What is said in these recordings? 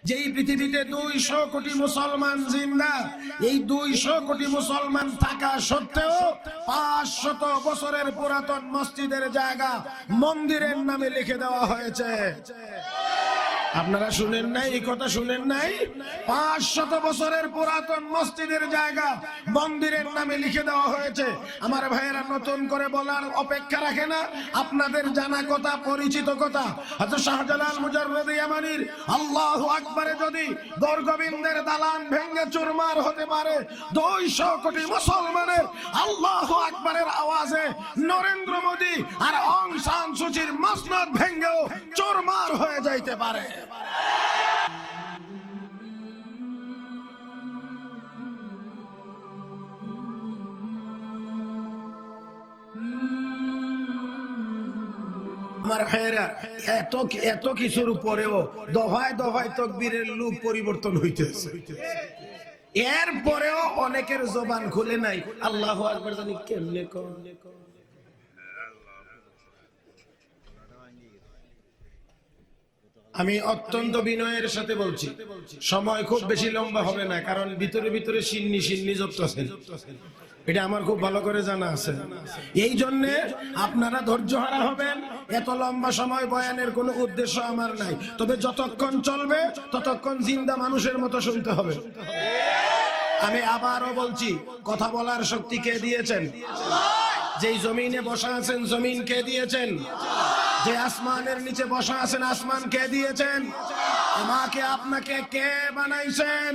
যেই পৃথিবীতে 200 কোটি মুসলমান জিন্দা, এই 200 কোটি মুসলমান থাকা সত্ত্বেও 500 বছরের পুরাতন মসজিদের জায়গা মন্দিরের নামে লিখে দেওয়া হয়েছে। আপনারা শুনেন নাই? এই কথা শুনেন নাই? 500 বছরের পুরাতন মসজিদের জায়গা মন্দিরের নামে লিখে দেওয়া হয়েছে। আমার ভাইয়েরা নতুন করে বলার অপেক্ষা রাখে না, আপনাদের জানা কথা, পরিচিত কথা। হযরত শাহজালাল মুজাররদি ইয়ামানির আল্লাহু আকবারে যদি দরগোবিন্দের দালান ভেঙে চুরমার হতে পারে, 200 কোটি মুসলমানের আল্লাহু আকবারের আওয়াজে নরেন্দ্র মোদি আর অং সান সুচির মসনদ ভেঙেও চুরমার হয়ে যাইতে পারে। আমার ভাইয়েরা, এত কিছুর উপরেও দফায় দফায় তাকবীরের লুক পরিবর্তন হইতেছে। এরপরেও অনেকের জবান খুলে নাই আল্লাহু আকবার জানি কেমনে কোন। আমি অত্যন্ত বিনয়ের সাথে বলছি, সময় খুব বেশি লম্বা হবে না, কারণ ভিতরে ভিতরে সিন্নি যুক্ত আছে, এটা আমার খুব ভালো করে জানা আছে। এই জন্য আপনারা ধৈর্য হারা হবেন। এত লম্বা সময় বয়ানের কোনো উদ্দেশ্য আমার নাই, তবে যতক্ষণ চলবে ততক্ষণ জিন্দা মানুষের মতো শুনতে হবে। আমি আবারও বলছি, কথা বলার শক্তি কে দিয়েছেন? যেই জমিনে বসা আছেন, জমিন কে দিয়েছেন? যে আসমানের নিচে বসা আছেন, আসমান কে দিয়েছেন? আমাকে আপনাকে কে বানাইছেন?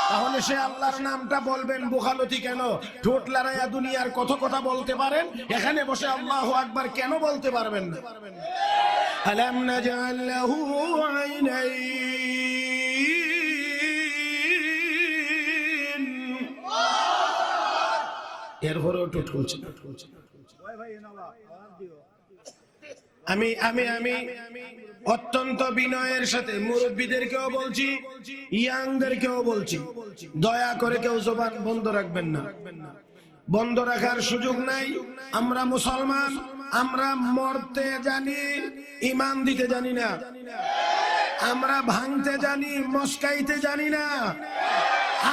তাহলে সে আল্লাহর নামটা বলবেন বুখালতি কেন? ঠোঁট লড়াইয়া দুনিয়ার কত কথা বলতে পারেন, এখানে বসে আল্লাহু আকবার কেন বলতে পারবেন না? আলাম নাজআল লাহু আইনাইন। এরপরেও ঠোঁট খুলছে। আমি আমি আমি অত্যন্ত বিনয়ের সাথে মুরব্বীদেরকেও বলছি, ইয়াংদেরকেও বলছি, দয়া করে কেউ জবান বন্ধ রাখবেন না। বন্ধ রাখার সুযোগ নাই। আমরা মুসলমান, আমরা মরতে জানি, ঈমান দিতে জানি না। আমরা ভাঙতে জানি, মস্কাইতে জানি না।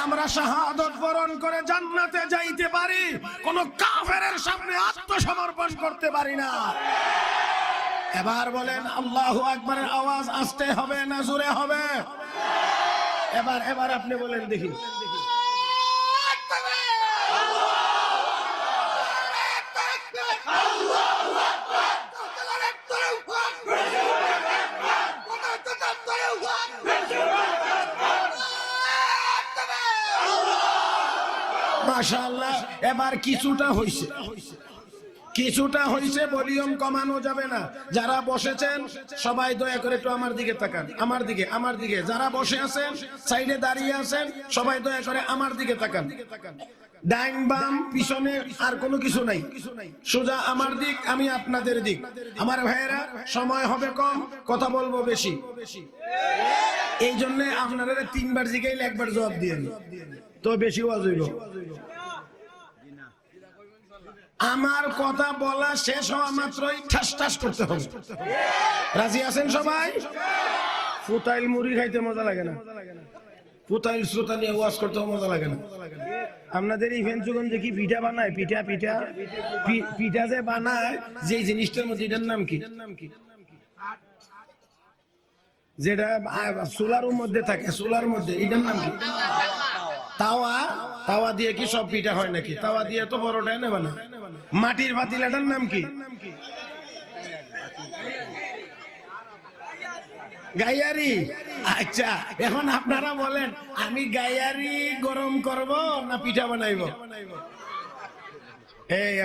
আমরা শাহাদাত বরণ করে জান্নাতে যাইতে পারি, কোন কাফেরের সামনে আত্মসমর্পণ করতে পারি না। এবার বলেন আল্লাহু আকবারের আওয়াজ আস্তে হবে না জোরে হবে? এবার আপনি বলেন দেখি। মাশাআল্লাহ, এবার কিছুটা হইছে, ভলিউম কমানো যাবে না। যারা বসেছেন সবাই দয়া করে একটু আমার দিকে তাকান, আমার দিকে। যারা বসে আছেন, সাইডে দাঁড়িয়ে আছেন, সবাই দয়া করে আমার দিকে তাকান। ডাইন বাম পিছনে আর কোনো কিছু নাই, সোজা আমার দিক, আমি আপনাদের দিক। আমার ভাইয়েরা, সময় হবে কম, কথা বলবো বেশি। এই জন্য আপনারা 3 বার জিগাইলে 1 বার জবাব দিয়ে তো বেশি ওয়াজ হইল। আমার কথা বলা শেষ হওয়া মাত্রই ঠাস ঠাস করতে হবে। রাজি আছেন সবাই? ফুতাইল মুড়ি খাইতে মজা লাগে না, ফুতাইল শ্রোতা নিয়ে ওয়াজ করতে মজা লাগে না। আপনাদের এই ফেঞ্চুগঞ্জে কি পিঠা বানায়? পিঠা যে বানায়, যে জিনিসটার মধ্যে, এটার নাম কি? যেটা চুলার মধ্যে থাকে, চুলার মধ্যে, এটার নাম কি? তাওয়া দিয়ে কি সব পিঠা হয় নাকি? তাওয়া দিয়ে তো বড়টাই নেবে না। মাটির পাতিলাটার নাম কি? গাইয়ারি। আচ্ছা, এখন আপনারা বলেন, আমি গাইয়ারি গরম করব না পিঠা বানাইব?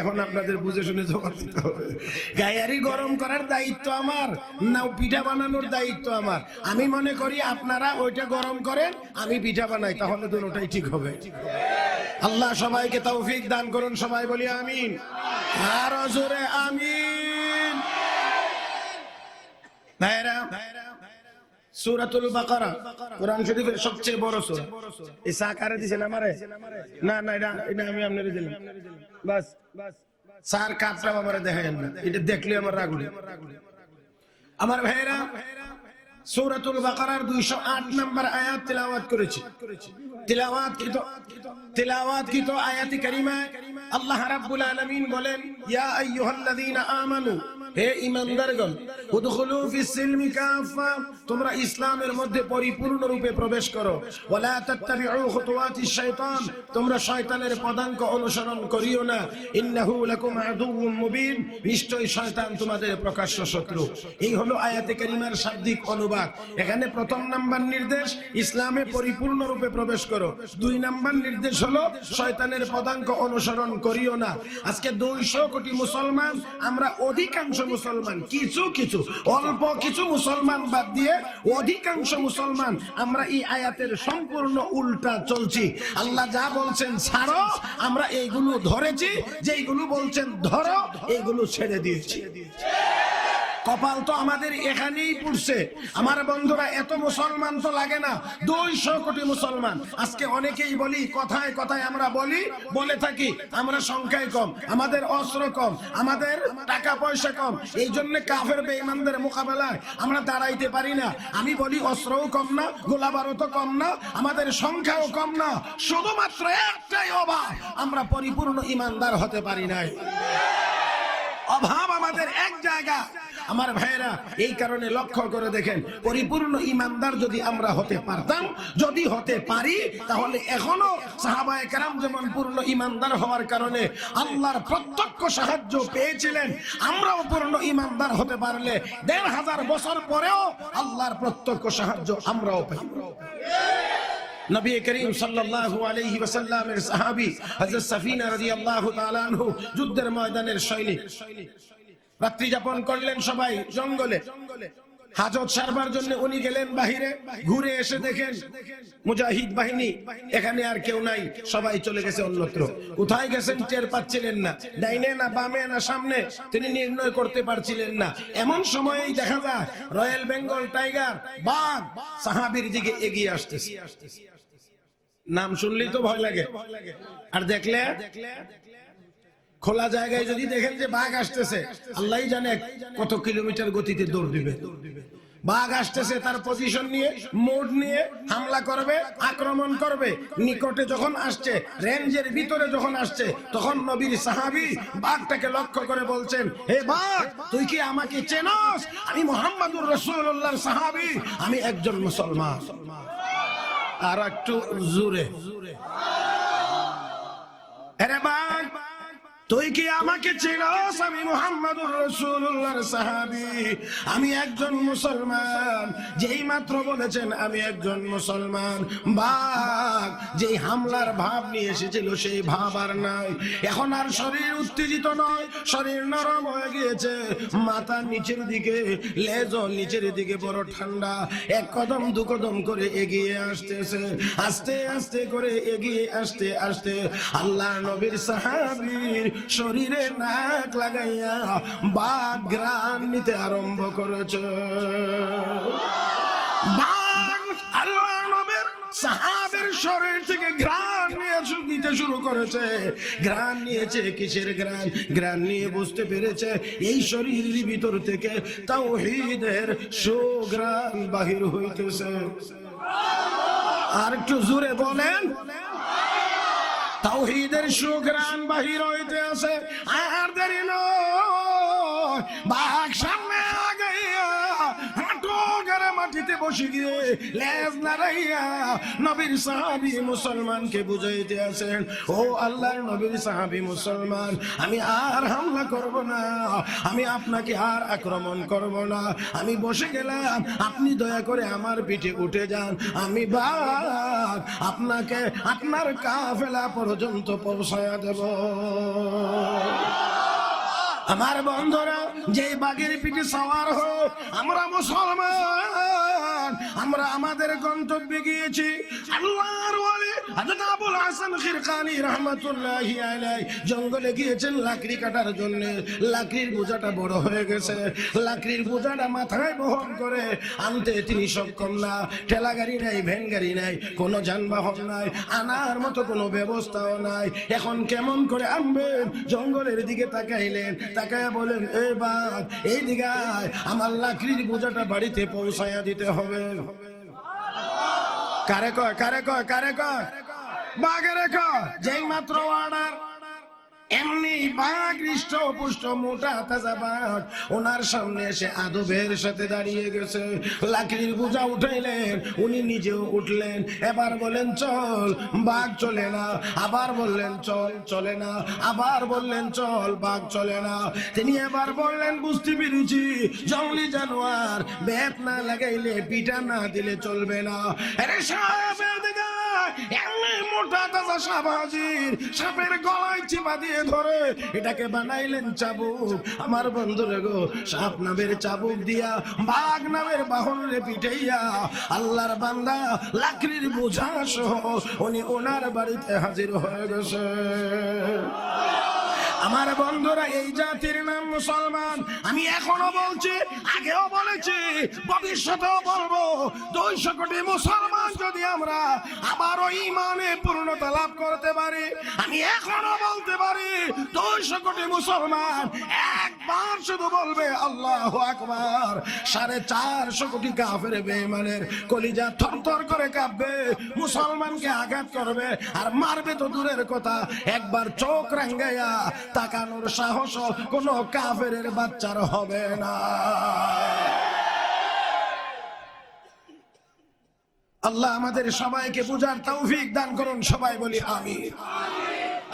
এখন আপনাদের বুঝে শুনে জবাব দিতে হবে। গায়ারি গরম করার দায়িত্ব আমার না পিঠা বানানোর দায়িত্ব আমার? আমি মনে করি আপনারা ওইটা গরম করেন, আমি পিঠা বানাই, তাহলে দুটোটাই ঠিক হবে। আল্লাহ সবাইকে তৌফিক দান করুন। সবাই বলি আমিন, আর জোরে আমিন। ভাইরা, সূরাতুল বাকারা কোরআন শরীফের সবচেয়ে বড় সূরা। এই সাকারে দিবেন আমারে? না এটা আমি আপনারে দিলাম। বাস স্যার কাপড়া আমারে দেখায়েন না, এটা দেখলে আমার রাগ উঠে। আমার ভাইরা, সূরাতুল বাকারার 208 নম্বর আয়াত তেলাওয়াত করেছি। তেলাওয়াতকৃত আয়াতে কারিমা আল্লাহ রাব্বুল আলামিন বলেন, ইয়া আইয়ুহাল্লাযীনা আমানু, হে ঈমানদারগণ, উদখুলু ফিস সিলমি কাফা, তোমরা ইসলামের মধ্যে পরিপূর্ণ রূপে প্রবেশ করো। ওয়ালা তাত্তাবিউ খুতুওয়াতিশ শাইতান, তোমরা শয়তানের পদাঙ্ক অনুসরণ করিও না। ইন্নাহু লাকুম আদুউম মুবিন, নিশ্চয়ই শয়তান তোমাদের প্রকাশ্য শত্রু। এই হলো আয়াতে কারিমার শাব্দিক অনুবাদ। এখানে প্রথম নাম্বার নির্দেশ ইসলামে পরিপূর্ণ রূপে প্রবেশ করো। 2 নাম্বার নির্দেশ হলো শয়তানের পদাঙ্ক অনুসরণ করিও না। আজকে 200 কোটি মুসলমান, আমরা অধিকাংশ মুসলমান, কিছু অল্প কিছু মুসলমান বাদ দিয়ে অধিকাংশ মুসলমান আমরা এই আয়াতের সম্পূর্ণ উল্টা চলছি। আল্লাহ যা বলছেন ছাড়ো, আমরা এইগুলো ধরেছি, যেইগুলো বলছেন ধরো এইগুলো ছেড়ে দিয়েছি। কপাল তো আমাদের এখানেই পড়ছে। আমার বন্ধুরা, এত মুসলমান তো লাগে না, 200 কোটি মুসলমান। আজকে অনেকেই বলি, কথায় কথায় আমরা বলে থাকি আমরা সংখ্যায় কম, আমাদের অস্ত্র কম, আমাদের টাকা পয়সা কম, এই জন্য কাফের বেঈমানদের মোকাবেলায় আমরা দাঁড়াইতে পারি না। আমি বলি অস্ত্রও কম না, গোলাবারুদও কম না, আমাদের সংখ্যাও কম না, শুধুমাত্র একটাই অভাব, আমরা পরিপূর্ণ ইমানদার হতে পারি নাই। অভাব আমাদের এক জায়গা। আমার ভাইরা, এই কারণে লক্ষ্য করে দেখেন, পরিপূর্ণ ইমানদার যদি আমরা হতে পারতাম, যদি হতে পারি, তাহলে এখনো সাহাবায়ে কেরাম যেমন পূর্ণ ইমানদার হওয়ার কারণে আল্লাহর প্রত্যক্ষ সাহায্য পেয়েছিলেন, আমরাও পূর্ণ ইমানদার হতে পারলে 1500 বছর পরেও আল্লাহর প্রত্যক্ষ সাহায্য আমরাও পাই। নবী করিম সাল্লাল্লাহু আলাইহি ওয়াসাল্লামের সাহাবী হযরত সাফিনা রাদিয়াল্লাহু তাআলা আনহু যুদ্ধের ময়দানের সৈনিক। রাত্রি যাপন করলেন সবাই জঙ্গলে। হাজত সারবার জন্য উনি গেলেন বাহিরে, ঘুরে এসে দেখেন মুজাহিদ বাহিনী এখানে আর কেউ নাই, সবাই চলে গেছে অন্যত্র। কোথায় গেছেন টের পাচ্ছিলেন না, ডাইনে না বামে না সামনে তিনি নির্ণয় করতে পারছিলেন না। এমন সময়েই দেখা যায় রয়্যাল বেঙ্গল টাইগার, বাঘ সাহাবীর দিকে এগিয়ে আসতেছে। নাম শুনলেই তো ভয় লাগে, আর দেখলে খোলা জায়গায় যদি দেখেন যে বাঘ আসতেছে, আল্লাহই জানে কত কিলোমিটার গতিতে দৌড় দিবে। বাঘ আসতেছে, তার পজিশন নিয়ে, মোড নিয়ে হামলা করবে, আক্রমণ করবে। নিকটে যখন আসছে, রেঞ্জের ভিতরে যখন আসছে, তখন নবীর সাহাবী বাঘটাকে লক্ষ্য করে বলছেন, হে বাঘ, তুই কি আমাকে চেনস? আমি মুহাম্মদুর রাসূলুল্লাহর সাহাবী, আমি একজন মুসলমান। আর একটু জোরে, আরে বাঘ, তুই কি আমাকে চিনস? আমি মুহাম্মদুর রাসূলুল্লাহর সাহাবী, আমি একজন মুসলমান। যেই মাত্র বলেছেন আমি একজন মুসলমান, বাঘ যেই হামলার ভাব নিয়ে এসেছিল সেই ভাব আর নাই। এখন আর শরীর উত্তেজিত নয়, শরীর নরম হয়ে গিয়েছে, মাথা নিচের দিকে, লেজও নিচের দিকে বড় ঠান্ডা। এক কদম দু কদম করে এগিয়ে আসতেছে, আস্তে আস্তে করে এগিয়ে আসতে আসতে আল্লাহ নবীর সাহাবীর শরীরে নাক লাগাইয়া বাঘ ঘ্রাণ নিতে আরম্ভ করেছে। বাঘ আল্লাহ নবীর সাহাবীর শরীর থেকে ঘ্রাণ নিতে শুরু করেছে। ঘ্রাণ নিয়েছে, কিসের ঘ্রাণ? ঘ্রাণ নিয়ে বুঝতে পেরেছে এই শরীরের ভিতর থেকে তাওহীদের সুঘ্রাণ বাহির হইতেছে। আর একটু জোরে বলেন, তাওহীদের সুঘ্রাণ বাহির হইতে আছে। আর দেরি নয়, বাঘ সামনে আগাইয়া হাঁটু গেড়ে মাটিতে বসে গিয়ে লেজ নাড়াইয়া নবীর সাহাবী মুসলমানকে বুঝাইতে আছেন, ও আল্লাহর নবীর সাহাবী মুসলমান, আমি আর হামলা করব না, আমি আপনাকে আর আক্রমণ করব না, আমি বসে গেলাম, আপনি দয়া করে আমার পিঠে উঠে যান, আমি বাঘ আপনাকে আপনার কাফেলা পর্যন্ত পৌঁছায়া দেব। আমার বন্ধুরা, যে বাঘের পিঠে সওয়ার হোক, আমরা মুসলমান, আমরা আমাদের গন্তব্যে গিয়েছি। আল্লাহর ওলি হযরত আবুল হাসান খিরকানি রাহমাতুল্লাহি আলাইহি জঙ্গলে গিয়েছেন লাকড়ি কাটার জন্য। লাকড়ির বোঝাটা বড় হয়ে গেছে, লাকড়ির বোঝাটা মাথায় বহন করে আনতে তিনি সক্ষম না। ঠেলা গাড়ি নাই, ভ্যান গাড়ি নাই, কোনো যানবাহন নাই, আনার মতো কোনো ব্যবস্থাও নাই। এখন কেমন করে আনবেন? জঙ্গলের দিকে তাকাইলেন, তাকায়া বলেন, এ বাঘ এই দিকে আয়, আমার লাকড়ির বোঝাটা বাড়িতে পৌঁছায়া দিতে হবে। কারে কয়, কারে কয়, কারে কয়? বাঘেরে কয়। যেই মাত্র অর্ডার, এমনি বাঘ হৃষ্ট পুষ্ট মোটা তাজা বাঘ ওনার সামনে এসে আদবের সাথে দাঁড়িয়ে গেছে। লাকড়ির বোঝা উঠাইলেন, উনি নিজেও উঠলেন। এবার বলেন চল, বাঘ চলে না। আবার বললেন চল, চলে না। আবার বললেন চল, বাঘ চলে না। তিনি এবার বললেন, বুঝতে পেরেছি, জঙ্গলি জানোয়ার বেত না লাগাইলে, পিঠা না দিলে চলবে না। আরে সাহেব এমনি মোটা তাজা সাপ হাজির, সাপের গলায় চিপা দিয়ে ধরে এটাকে বানাইলেন চাবুক। আমার বন্ধুরে গো, সাপ নামের চাবুক দিয়া বাঘ নামের বাহনে পিঠাইয়া আল্লাহর বান্দা লাকড়ির বোঝা সহ উনি ওনার বাড়িতে হাজির হয়ে গেছে। আমার বন্ধুরা, এই জাতির নাম মুসলমান। আমি এখনো বলছি, আগেও বলেছি, ভবিষ্যতেও বলবো, 200 কোটি মুসলমান যদি আমরা আবারও ঈমানে পূর্ণতা লাভ করতে পারি, আমি এখনো বলতে পারি 200 কোটি মুসলমান একবার শুধু বলবে আল্লাহু আকবার, 450 কোটি কাফের বেঈমানের কলিজা থরথর করে কাঁপবে, মুসলমানকে আঘাত করবে আর মারবে তো দূরের কথা, একবার চোখ রাঙ্গাইয়া তাকানোর সাহস কোন কাফেরের বাচ্চার হবে না। আল্লাহ আমাদের সবাইকে বুঝার তৌফিক দান করুন, সবাই বলি আমিন।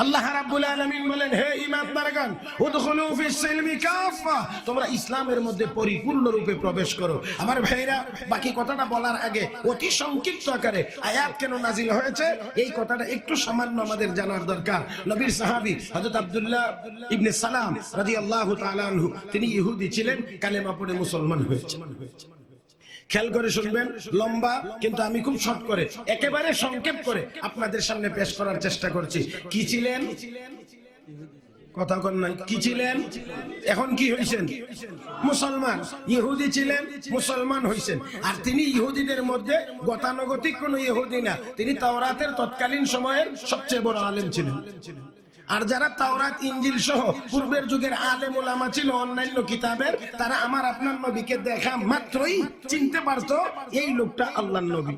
আল্লাহ রাব্বুল আলামিন বলেন, হে ঈমানদারগণ, উদখুলু ফিস সিলমি কাফা, তোমরা ইসলামের মধ্যে পরিপূর্ণ রূপে প্রবেশ করো। আমার ভাইরা, বাকি কথাটা বলার আগে অতি সংক্ষিপ্ত আকারে আয়াত কেন নাজিল হয়েছে এই কথাটা একটু সামান্য আমাদের জানার দরকার। নবীর সাহাবী হযরত আব্দুল্লাহ ইবনে সালাম রাদিয়াল্লাহু তাআলা আনহু, তিনি ইহুদি ছিলেন, কালেমা পড়ে মুসলমান হয়েছেন। খেয়াল করে শুনবেন, লম্বা কিন্তু আমি খুব শর্ট করে একেবারে সংক্ষেপ করে আপনাদের সামনে পেশ করার চেষ্টা করছি। কি ছিলেন? কথা কন নাই, কি ছিলেন? এখন কি হইছেন? মুসলমান। ইহুদি ছিলেন, মুসলমান হইছেন। আর তিনি ইহুদিদের মধ্যে গতানুগতিক কোন ইহুদি না, তিনি তাওরাতের তৎকালীন সময়ের সবচেয়ে বড় আলেম ছিলেন। আর যারা তাওরাত ইনজিল সহ পূর্বের যুগের আলেম ওলামা ছিল অন্যান্য কিতাবের, তারা আমার আপনার নবীকে দেখা মাত্রই চিনতে পারতো এই লোকটা আল্লাহর নবী।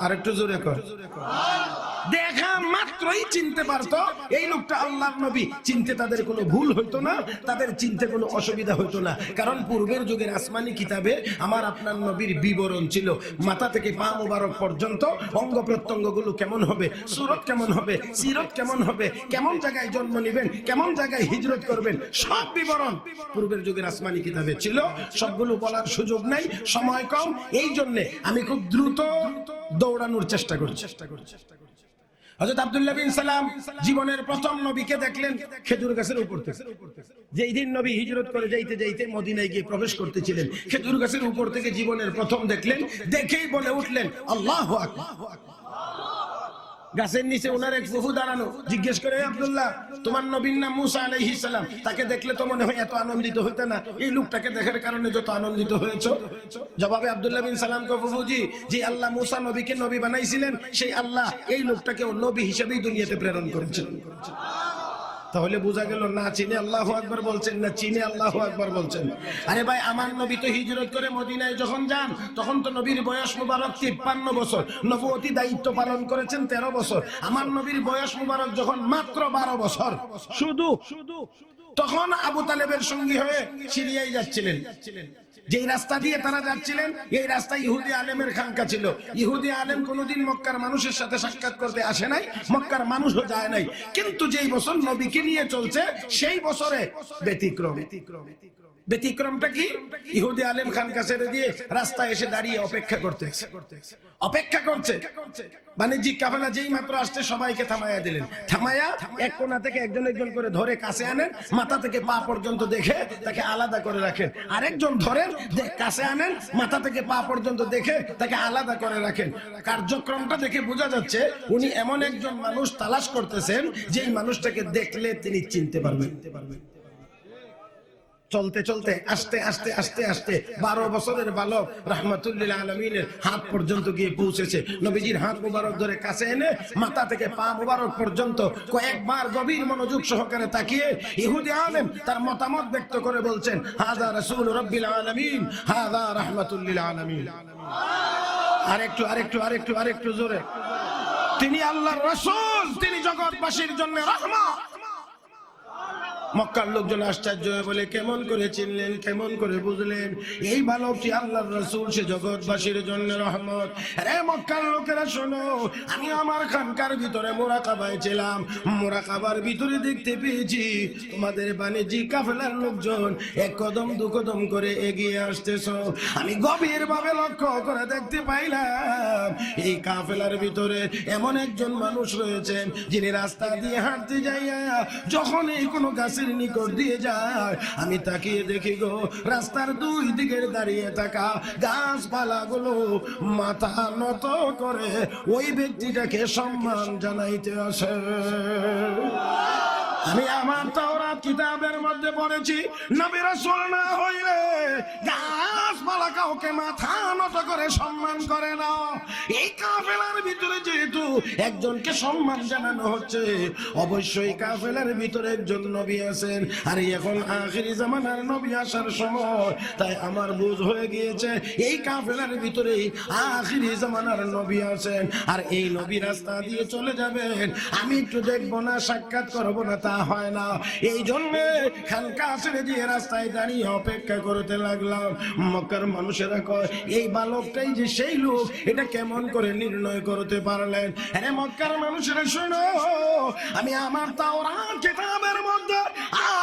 আর একটু জোরে কর, দেখা মাত্রই চিনতে পারতো এই লোকটা আল্লাহর নবী। চিনতে তাদের কোনো ভুল হইতো না, তাদের চিনতে কোনো অসুবিধা হইতো না, কারণ পূর্বের যুগের আসমানি কিতাবে আমার আপনার নবীর বিবরণ ছিল। মাথা থেকে পা মুবারক পর্যন্ত অঙ্গ প্রত্যঙ্গ গুলো কেমন হবে, সুরত কেমন হবে, সিরত কেমন হবে, কেমন জায়গায় জন্ম নেবেন, কেমন জায়গায় হিজরত করবেন, সব বিবরণ পূর্বের যুগের আসমানি কিতাবে ছিল। সবগুলো বলার সুযোগ নাই, সময় কম, এই জন্য আমি খুব দ্রুত দৌড়ানোর চেষ্টা করছি। হযরত আব্দুল্লাহ বিন সালাম জীবনের প্রথম নবীকে দেখলেন খেজুর গাছের উপর থেকে। যেই দিন নবী হিজরত করে যাইতে যাইতে মদিনায় গিয়ে প্রবেশ করতেছিলেন, খেজুর গাছের উপর থেকে জীবনের প্রথম দেখলেন। দেখেই বলে উঠলেন আল্লাহু আকবার। গাছের নিচে ওনার এক ফুফু দাঁড়ানো, জিজ্ঞেস করে, আব্দুল্লাহ, তোমার নবীর নাম মুসা আলাইহিস সালাম, তাকে দেখলে তো মনে হয় এত আনন্দিত হইতে না, এই লোকটাকে দেখার কারণে যত আনন্দিত হয়েছো? জবাবে আব্দুল্লাহ বিন সালাম কো, ফুফুজি, যে আল্লাহ মুসা নবীকে নবী বানাইছিলেন, সেই আল্লাহ এই লোকটাকে নবী হিসেবেই দুনিয়াতে প্রেরণ করেছেন। তাহলে বোঝা গেল, না চিনে আল্লাহু আকবার বলছেন, না চিনে আল্লাহু আকবার বলছেন। আরে ভাই, আমার নবী তো হিজরত করে মদিনায় যখন যান, তখন তো নবীর বয়স মুবারক 53 বছর, নবুয়তি দায়িত্ব পালন করেছেন 13 বছর। আমার নবীর বয়স মুবারক যখন মাত্র 12 বছর শুধু, তখন আবু তালেবের সঙ্গী হয়ে সিরিয়ায় যাচ্ছিলেন। যেই রাস্তা দিয়ে তারা যাচ্ছিলেন, এই রাস্তায় ইহুদি আলেমের খানকা ছিল। ইহুদি আলেম কোনোদিন মক্কার মানুষের সাথে সাক্ষাৎ করতে আসে নাই, মক্কার মানুষও যায় নাই। কিন্তু যেই বছর নবীকে নিয়ে চলছে, সেই বছরে ব্যতিক্রম। ব্যতিক্রমটা কি? ইহুদি আলেম খানকা ছেড়ে দিয়ে রাস্তায় এসে দাঁড়িয়ে অপেক্ষা করছে। বাণিজ্যিক কাফেলা যেই মাত্র আসছে সবাইকে থামাইয়া দিলেন। থামাইয়া এক কোণা থেকে একজন একজন করে ধরে কাছে আনেন, মাথা থেকে পা পর্যন্ত দেখে তাকে আলাদা করে রাখেন। আরেকজন ধরেন, কাছে আনেন, মাথা থেকে পা পর্যন্ত দেখে তাকে আলাদা করে রাখেন। কার্যক্রমটা দেখে বোঝা যাচ্ছে উনি এমন একজন মানুষ তালাশ করতেছেন যেই মানুষটাকে দেখলে তিনি চিনতে পারবেন। চলতে চলতে আস্তে আস্তে আস্তে আস্তে 12 বছরের বালক রাহমাতুল লিল আলামিনের হাত পর্যন্ত গিয়ে পৌঁছেছে। নবীজির হাত মুবারক ধরে কাছে এনে মাথা থেকে পা মুবারক পর্যন্ত কয়েকবার গভীর মনোযোগ সহকারে তাকিয়ে ইহুদি আলেম তার মতামত ব্যক্ত করে বলছেন, হাযা রাসূল রাব্বিল আলামিন, হাযা রাহমাতুল লিল আলামিন। আরেকটু জোরে, তিনি আল্লাহর রাসূল, তিনি জগৎবাসীর জন্য রহমত। মক্কার লোকজন আশ্চর্য হয়ে বলে, কেমন করে চিনলেন, কেমন করে বুঝলেন এই বালকটি আল্লাহর রাসূল, সে জগৎবাসীর জন্য রহমত? আরে মক্কার লোকেরা শোনো, আমি আমার খানকার ভিতরে মুরাকাবায় ছিলাম, মুরাকাবার ভিতরে দেখতে পেয়েছি তোমাদের বাণিজ্যিক কাফেলার লোকজন এক কদম দু কদম করে এগিয়ে আসতেছ। আমি গভীর ভাবে লক্ষ্য করে দেখতে পাইলাম এই কাফেলার ভিতরে এমন একজন মানুষ রয়েছেন যিনি রাস্তা দিয়ে হাঁটতে যাইয়া যখন এই কোনো গাছের নিকট দিয়ে যায়, আমি তাকিয়ে দেখি গো রাস্তার দুই দিকের দাঁড়িয়ে থাকা গাছপালা গুলো মাথা নত করে ওই ব্যক্তিটাকে সম্মান জানাইতে আসে। আমি আমার তাওরাত কিতাবের মধ্যে পড়েছি, নবী রাসূল না হইলে গাছপালা কাউকে মাথা নত করে সম্মান করে না। এই কাফেলার ভিতরে যেহেতু একজনকে সম্মান জানানো হচ্ছে, অবশ্যই কাফেলার ভিতরে একজন নবী আছেন, আর এখন আখিরি জামানার নবী আসার সময়। তাই আমার বুঝ হয়ে গিয়েছে এই কাফেলার ভিতরেই আখিরি জামানার নবী আছেন, আর এই নবী রাস্তা দিয়ে চলে যাবেন, আমি একটু দেখবো না, সাক্ষাৎ করবো না, তা হয় না। এই জন্য খানকা ছেড়ে দিয়ে রাস্তায় দাঁড়িয়ে অপেক্ষা করতে লাগলাম। মক্কার মানুষেরা কয়, এই বালকটাই যে সেই লোক, এটা কেমন করে নির্ণয় করতে পারলেন? আরে মক্কার মানুষেরা শোনো, আমি আমার তাওরাত কিতাবের মধ্যে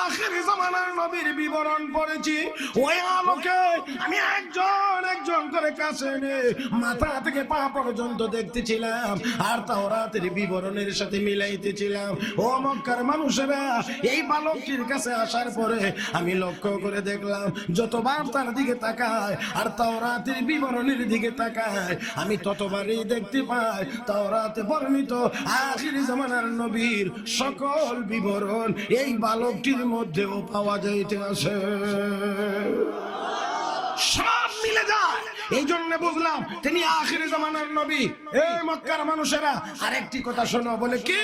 আখিরি জামানার নবীর বিবরণ পড়েছি। ওই আলোকে আমি একজন করে কাছে এনে মাথা থেকে পা পর্যন্ত দেখতেছিলাম, আর তাওরাতের বিবরণের সাথে মিলাইতেছিলাম। ও মক্কার মানুষেরা, এই বালকটির কাছে আসার পরে আমি লক্ষ্য করে দেখলাম, যতবার তার দিকে তাকায় আর তাওরাতের বিবরণের দিকে তাকায়, আমি ততবারই দেখতে পাই তাওরাতে বর্ণিত আখিরি জামানার নবীর সকল বিবরণ এই বালকটির মধ্যেও পাওয়া যাইতে আসে। সব মিলে যায়। এই জন্য বুঝলাম তিনি আখিরি জামানার নবী। এই মক্কার মানুষেরা আরেকটি কথা শোনো, বলে কি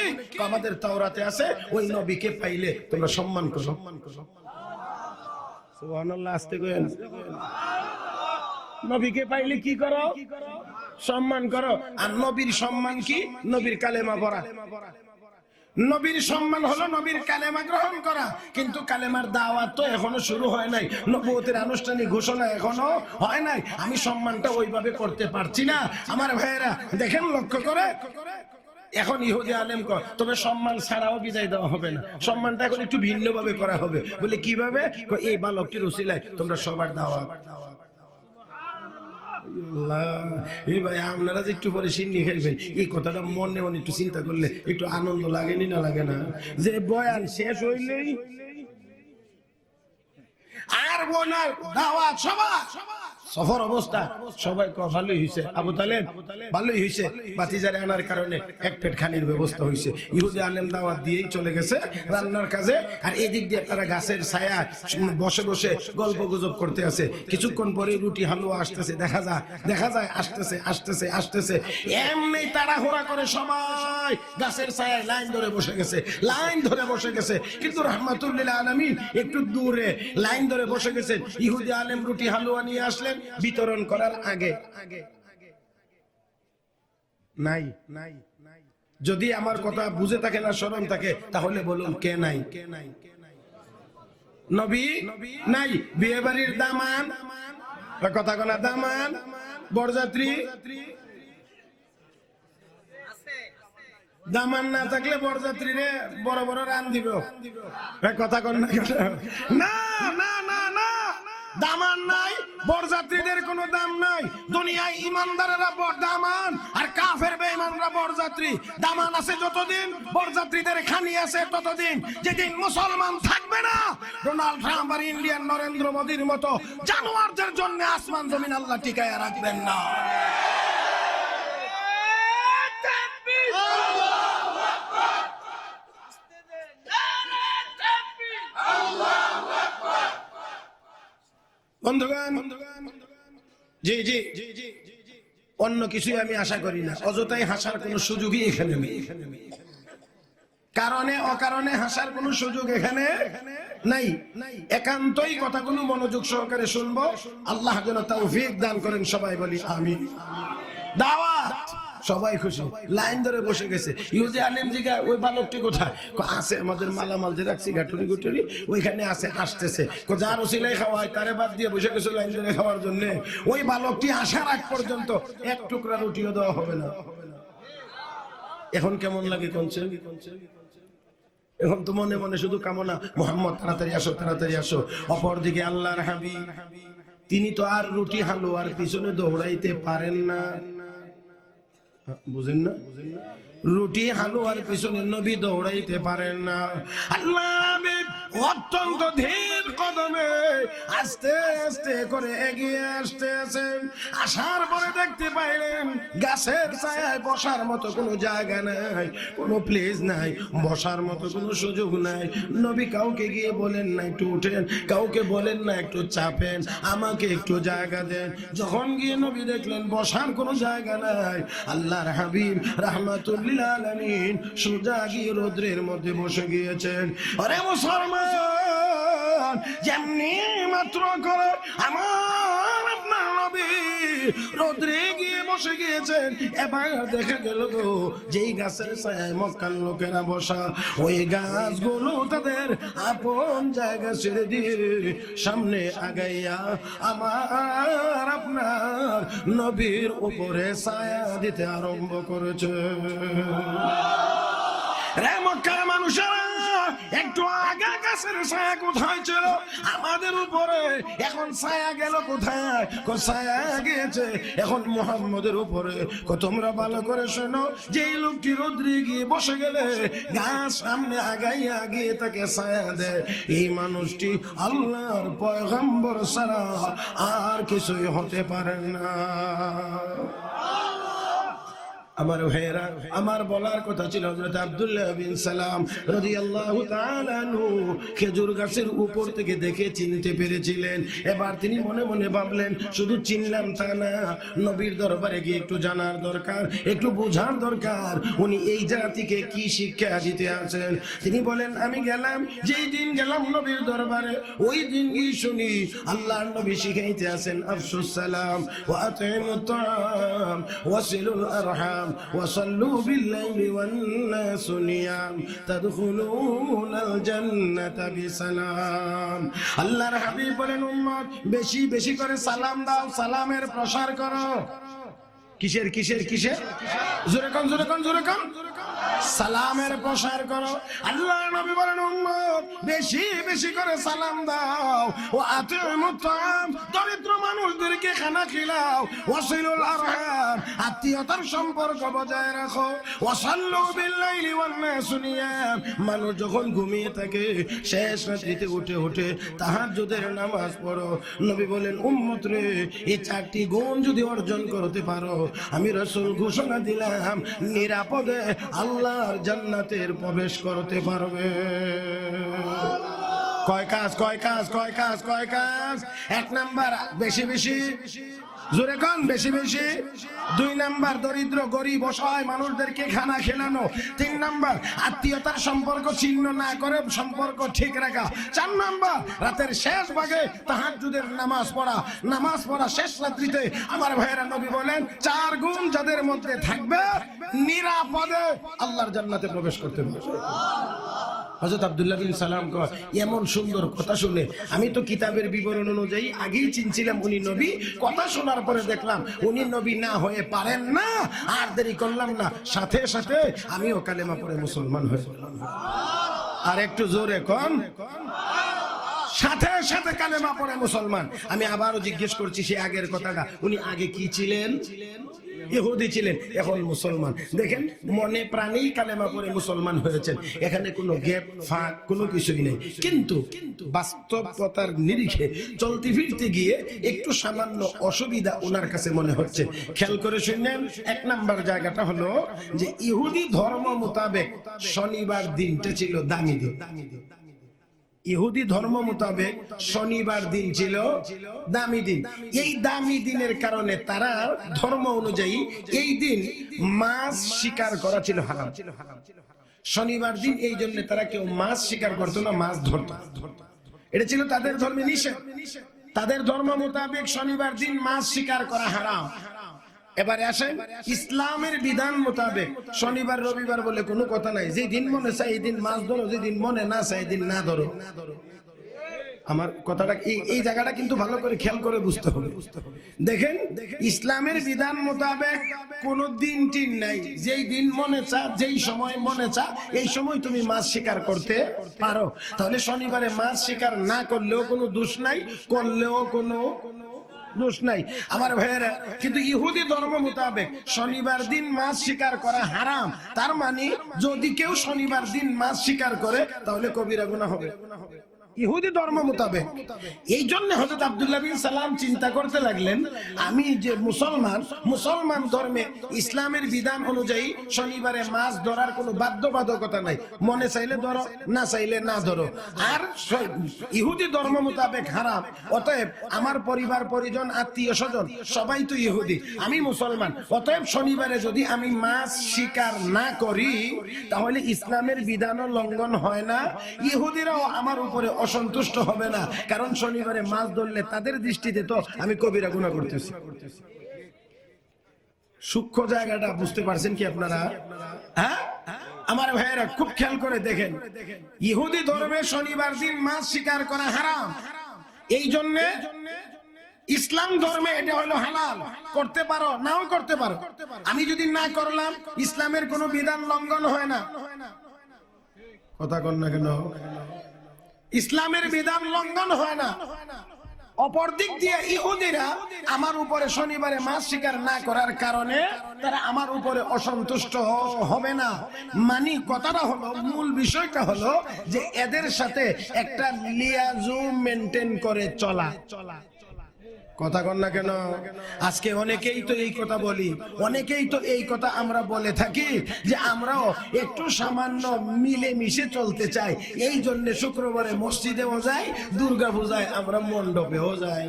আমাদের তাওরাতে আছে, ওই নবীকে পাইলে তোমরা সম্মান করো। সুবহানাল্লাহ, আস্তে কইেন। নবীকে পাইলে কি করো? সম্মান করো। আর নবীর সম্মান কি? নবীর কালেমা পড়া। নবীর সম্মান হলো নবীর কালেমা গ্রহণ করা, কিন্তু কালেমার দাওয়াত তো এখনো শুরু হয় নাই, নবুয়তের আনুষ্ঠানিক ঘোষণা এখনো হয় নাই। আমি সম্মানটা ওইভাবে করতে পারছি না। আমার ভাইয়েরা দেখেন, লক্ষ্য করে, এখন ইহুদি আলেম কয় তবে সম্মান ছাড়াও বিদায় দেওয়া হবে না, সম্মানটা এখন একটু ভিন্নভাবে করা হবে। বলে কিভাবে? এই বালকটির উসিলায় তোমরা সবার দাওয়াত। আপনারা যে একটু পরে সিন্নি খাইবেন, এই কথাটা মনে মনে একটু চিন্তা করলে একটু আনন্দ লাগেনি না লাগে না? যে বয়ান শেষ হইলেই আর বোনার দাওয়াত সবার সফর অবস্থা সবাই ভালোই হয়েছে। আবু তালেব ভালোই হয়েছে, বাতিজারে আনার কারণে এক পেট খানির ব্যবস্থা হয়েছে। ইহুদি আলেম দাওয়াত দিয়েই চলে গেছে রান্নার কাজে, আর এদিক দিয়ে তারা গাছের ছায়া বসে বসে গল্প গুজব করতে আছে। কিছুক্ষণ পরে রুটি হালুয়া আসতেছে, দেখা যায় আসতেছে। এমনি তাড়াহুড়া করে সবাই গাছের ছায়ায় লাইন ধরে বসে গেছে। কিন্তু রাহমাতুল লিল আলামিন একটু দূরে লাইন ধরে বসে গেছেন। ইহুদি আলেম রুটি হালুয়া নিয়ে আসলেন বিতরণ করার আগে। নাই যদি আমার কথা বুঝে থাকে না, শরম থাকে, তাহলে বলুন কে নাই? নবী নাই। বিয়ে বাড়ির দামান, কথা কোনা দামান, বরযাত্রী দামান না থাকলে বরযাত্রী রে বড় বড় রান দিব, কথা কন না। দামান নাই, বরযাত্রীদের কোনো দাম নাই। দুনিয়ায় ইমানদারেরা দামান, আর কাফের বেঈমানরা বরযাত্রী। দামান আছে যতদিন, বরযাত্রীদের খানি আছে ততদিন। যেদিন মুসলমান থাকবে না, ডোনাল্ড ট্রাম্প আর ইন্ডিয়ান নরেন্দ্র মোদীর মতো জানোয়ারদের জন্য আসমান জমিন আল্লাহ টিকায় রাখবেন না। বন্ধুগণ, জি জি অন্য কিছুই আমি আশা করি না। অযথাই হাসার কোনো সুযোগই এখানে নেই। কারণে অকারণে হাসার কোনো সুযোগ এখানে নাই। একান্তই কথাগুলো মনোযোগ সহকারে শুনবো। আল্লাহ যেন তৌফিক দান করেন। সবাই বলি আমিন। দাওয়াত, সবাই খুশি, লাইন ধরে বসে গেছে। ইউজি আলিম জিগা ওই বালকটি কোথায়? আছে আমাদের মালামাল যে রাখছি গাটুরি গুটুরি ওইখানে আছে, আসতেছে। যার ওসিলাই খাওয়া হয় তারে বাদ দিয়ে বসে গেছে লাইন ধরে খাওয়ার জন্য। ওই বালকটি আসার আগ পর্যন্ত এক টুকরা রুটিও দেওয়া হবে না। এখন কেমন লাগে কোনছে? এখন তো মনে মনে শুধু কামনা, মোহাম্মদ তাড়াতাড়ি আসো, তাড়াতাড়ি আসো। অপরদিকে আল্লাহর হাবিব, তিনি তো আর রুটি হালুয়ার পিছনে দৌড়াইতে পারেন না। বুঝেন না? রুটি হালুয়ার পিছনে নবী দৌড়াইতে পারেন না। আল্লাহ অত্যন্ত ধীর কদমে আস্তে আস্তে করে এগিয়ে আসতেছেন। আসার পরে দেখতে পাইলেন গাছের ছায়ায় বসার মতো কোনো জায়গা নাই, কোনো প্লেস নাই, বসার মতো কোনো সুযোগ নাই। নবী কাউকে গিয়ে বলেন না একটু উঠেন, কাউকে বলেন না একটু চাপেন, আমাকে একটু জায়গা দেন। যখন গিয়ে নবী দেখলেন বসার কোনো জায়গা নাই, আল্লাহর হাবিব রাহমাতুল লিল আলামিন সোজা গিয়ে রোদ্রের মধ্যে বসে গিয়েছেন। আরে মুসলমান, যেমনি মাত্র করে আমার আপনার নবী রোদ্রে গিয়ে বসে গিয়েছেন, এবার দেখা গেল গো যেই গাছের ছায়ায় মক্কার লোকেরা বসা, ওই গাছগুলো তাদের আপন জায়গা ছেড়ে দিয়ে সামনে আগাইয়া আমার আপনার নবীর উপরে ছায়া দিতে আরম্ভ করেছে। রে মক্কার মানুষেরা, একটু আগে গাছের ছায়া কোথায় ছিল আমাদের উপরে, এখন ছায়া গেল কোথায়? ছায়া গিয়েছে এখন মুহাম্মদের উপরে। তোমরা ভালো করে শোনো, যেই লোকটি রোদ্রে গিয়ে বসে গেলে গাছ সামনে আগাইয়া গিয়ে তাকে ছায়া দেয়, এই মানুষটি আল্লাহর পয়গম্বর ছাড়া আর কিছুই হতে পারে না। আমার ভাইয়েরা, আমার বলার কথা ছিল হযরত আব্দুল্লাহ বিন সালাম রাদিয়াল্লাহু তাআলা আনহু খেজুর গাছের উপর থেকে দেখে চিনতে পেরেছিলেন। এবার তিনি মনে মনে ভাবলেন শুধু চিনলাম তা না, নবীর দরবারে গিয়ে একটু জানার দরকার, একটু বোঝার দরকার উনি এই জাতিকে কি শিক্ষা দিতে আছেন। তিনি বলেন আমি গেলাম, যেই দিন গেলাম নবীর দরবারে ওই দিন গিয়ে শুনি আল্লাহর নবী শিখাইতে আছেন আফসুস সালাম ওয়া আতিমুত তাআম ওয়াসিলুল আরহাম وصلوا بالليل والناس نيام تدخلون الجنة بسلام। আল্লাহর হাবিব বলেন উম্মত বেশি বেশি করে সালাম দাও, সালামের প্রসার করো। কিসের কিসের কিসের? জোরে কোন জোরে কোন জোরে কোন? সালামের প্রসার করো। আল্লাহর নবী বলেন উম্মত বেশি বেশি করে সালাম দাও, ও আতিমুত তাআম দরিদ্র মানুষদেরকে খানা খিলাও, ওয়াসিলুল আরহাম আত্মীয়তার সম্পর্ক বজায় রাখো, ওয়াসাল্লু বিল্লাইলি ওয়ান নাস নিয়াম মানুষ যখন ঘুমিয়ে থাকে শেষ রাত্রিতে উঠে উঠে তাহাজ্জুদের নামাজ পড়ো। নবী বলেন উম্মত রে, এই চারটি গুণ যদি অর্জন করতে পারো আমি রাসূল ঘোষণা দিলাম নিরাপদে আল্লাহর জান্নাতের প্রবেশ করতে পারবে। কয় কাজ কয় কাজ কয় কাজ কয় কাজ? এক নাম্বার বেশি বেশি, জোরে কোন বেশি বেশি। দুই নাম্বার দরিদ্র গরিব অসহায় মানুষদেরকে খানা খেলানো। তিন নাম্বার আত্মীয়তার সম্পর্ক ছিন্ন না করে সম্পর্ক ঠিক রাখা। চার নাম্বার রাতের শেষ ভাগে তাহাজ্জুদের নামাজ পড়া। নামাজ পড়া শেষ রাত্রিতে আমার ভাইয়েরা নবী বলেন চার গুণ যাদের মধ্যে থাকবে নিরাপদে আল্লাহর জান্নাতে প্রবেশ করতে পারবে। হযরত আব্দুল্লাহ বিন সালাম এমন সুন্দর কথা শুনে আমি তো কিতাবের বিবরণ অনুযায়ী আগেই চিনছিলাম উনি নবী, কথা শোনার পরে দেখলাম উনি নবী না হয়ে পারেন না। আর দেরি করলাম না, সাথে সাথে আমিও কালেমা পড়ে মুসলমান হয়ে গেলাম। আর একটু জোরে কোন, সাথে সাথে কালেমা পড়ে মুসলমান। আমি আবারও জিজ্ঞেস করছি সেই আগের কথাটা, উনি আগে কি ছিলেন? ইহুদি ছিলেন, এখন মুসলমান। দেখেন মনে প্রাণেই কালেমা পড়ে মুসলমান হয়েছেন, এখানে কোনো গ্যাপ ফাঁক কোনো কিছুই নেই। কিন্তু বাস্তবতার নিরিখে চলতে ফিরতে গিয়ে একটু সামান্য অসুবিধা ওনার কাছে মনে হচ্ছে। খেয়াল করে শুনেন, এক নাম্বার জায়গাটা হলো যে ইহুদি ধর্ম মোতাবেক শনিবার দিনটা ছিল দামি দিন। ইহুদি ধর্ম মোতাবেক শনিবার দিন ছিল দামি দিন। এই দামি দিনের কারণে তারা ধর্ম অনুযায়ী এই দিন মাছ শিকার করা ছিল হারাম। শনিবার দিন এই জন্য তারা কেউ মাছ শিকার করতো না, মাছ ধরতো। এটা ছিল তাদের ধর্মে নিষেধ। তাদের ধর্ম মোতাবেক শনিবার দিন মাছ শিকার করা হারাম। এবারে আসেন ইসলামের বিধান মোতাবেক শনিবার রবিবার বলে কোনো কথা নাই। যে দিন মনে চায় এই দিন মাছ ধরো, যে দিন মনে না চায় এই দিন না ধরো। আমার কথাটা এই জায়গাটা কিন্তু ভালো করে খেয়াল করে বুঝতে হবে। দেখেন ইসলামের বিধান মোতাবেক কোন দিন টিন নাই, যেই দিন মনে চা যেই সময় মনে চা এই সময় তুমি মাছ শিকার করতে পারো। তাহলে শনিবারে মাছ শিকার না করলেও কোনো দোষ নাই, করলেও কোনো দোষ নাই আমার ভাইয়েরা। কিন্তু ইহুদি ধর্ম মোতাবেক শনিবার দিন মাছ শিকার করা হারাম। তার মানে যদি কেউ শনিবার দিন মাছ শিকার করে তাহলে কবিরা গুনাহ হবে ইহুদি ধর্ম মোতাবেক। এই জন্য হযরত আব্দুল্লাহ বিন সালাম চিন্তা করতে লাগলেন, আমি যে মুসলমান ধর্মে ইসলামের বিধান অনুযায়ী শনিবারে মাছ ধরার কোনো বাধ্যবাধকতা নাই, মনে চাইলে ধরো না চাইলে না ধরো। আর ইহুদি ধর্ম মোতাবেক হারাম, অতএব আমার পরিবার পরিজন আত্মীয় স্বজন সবাই তো ইহুদি, আমি মুসলমান, অতএব শনিবারে যদি আমি মাছ শিকার না করি তাহলে ইসলামের বিধানও লঙ্ঘন হয় না, ইহুদিরাও আমার উপরে অসন্তুষ্ট হবে না, কারণ শনিবারে মাছ ধরলে তাদের দৃষ্টিতে তো আমি কবিরা গুনাহ করতেছি। সূক্ষ্ম জায়গাটা বুঝতে পারছেন কি আপনারা? হ্যাঁ আমার ভাইয়েরা খুব খেয়াল করে দেখেন, ইহুদি ধর্মে শনিবার দিন মাছ শিকার করা হারাম। এই জন্য ইসলাম ধর্মে এটা হলো হালাল, করতে পারো নাও করতে পারো। আমি যদি না করলাম ইসলামের কোনো বিধান লঙ্ঘন হয় না। কথা কন না কেন? ইসলামের বিধান লঙ্ঘন হয় না। অপর দিক দিয়ে ইহুদিরা আমার উপরে শনিবারে মাছ শিকার না করার কারণে তারা আমার উপরে অসন্তুষ্ট হবে না। মানে কথাটা হলো, মূল বিষয়টা হলো যে এদের সাথে একটা লিয়াজু মেনটেন করে চলা। কথা কন না কেন? আজকে অনেকেই তো এই কথা বলি, অনেকেই তো এই কথা আমরা বলে থাকি যে আমরাও একটু সামান্য মিলে মিশে চলতে চাই। এই জন্য শুক্রবারে মসজিদেও যাই, দুর্গা পূজায় আমরা মণ্ডপেও যাই।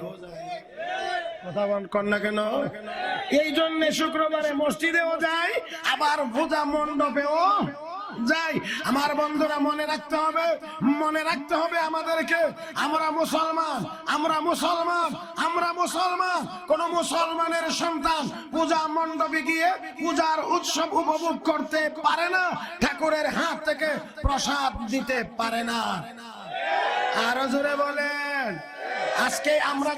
কথা কন না কেন? এই জন্য শুক্রবারে মসজিদেও যাই, আবার পূজা মণ্ডপেও যাই। আমার বন্ধুরা মনে রাখতে হবে আমাদেরকে, আমরা মুসলমান। কোন মুসলমানের সন্তান পূজা মণ্ডপে গিয়ে পূজার উৎসব উপভোগ করতে পারে না, ঠাকুরের হাত থেকে প্রসাদ দিতে পারে না। আরো জোরে বলেন। আজকে আমরা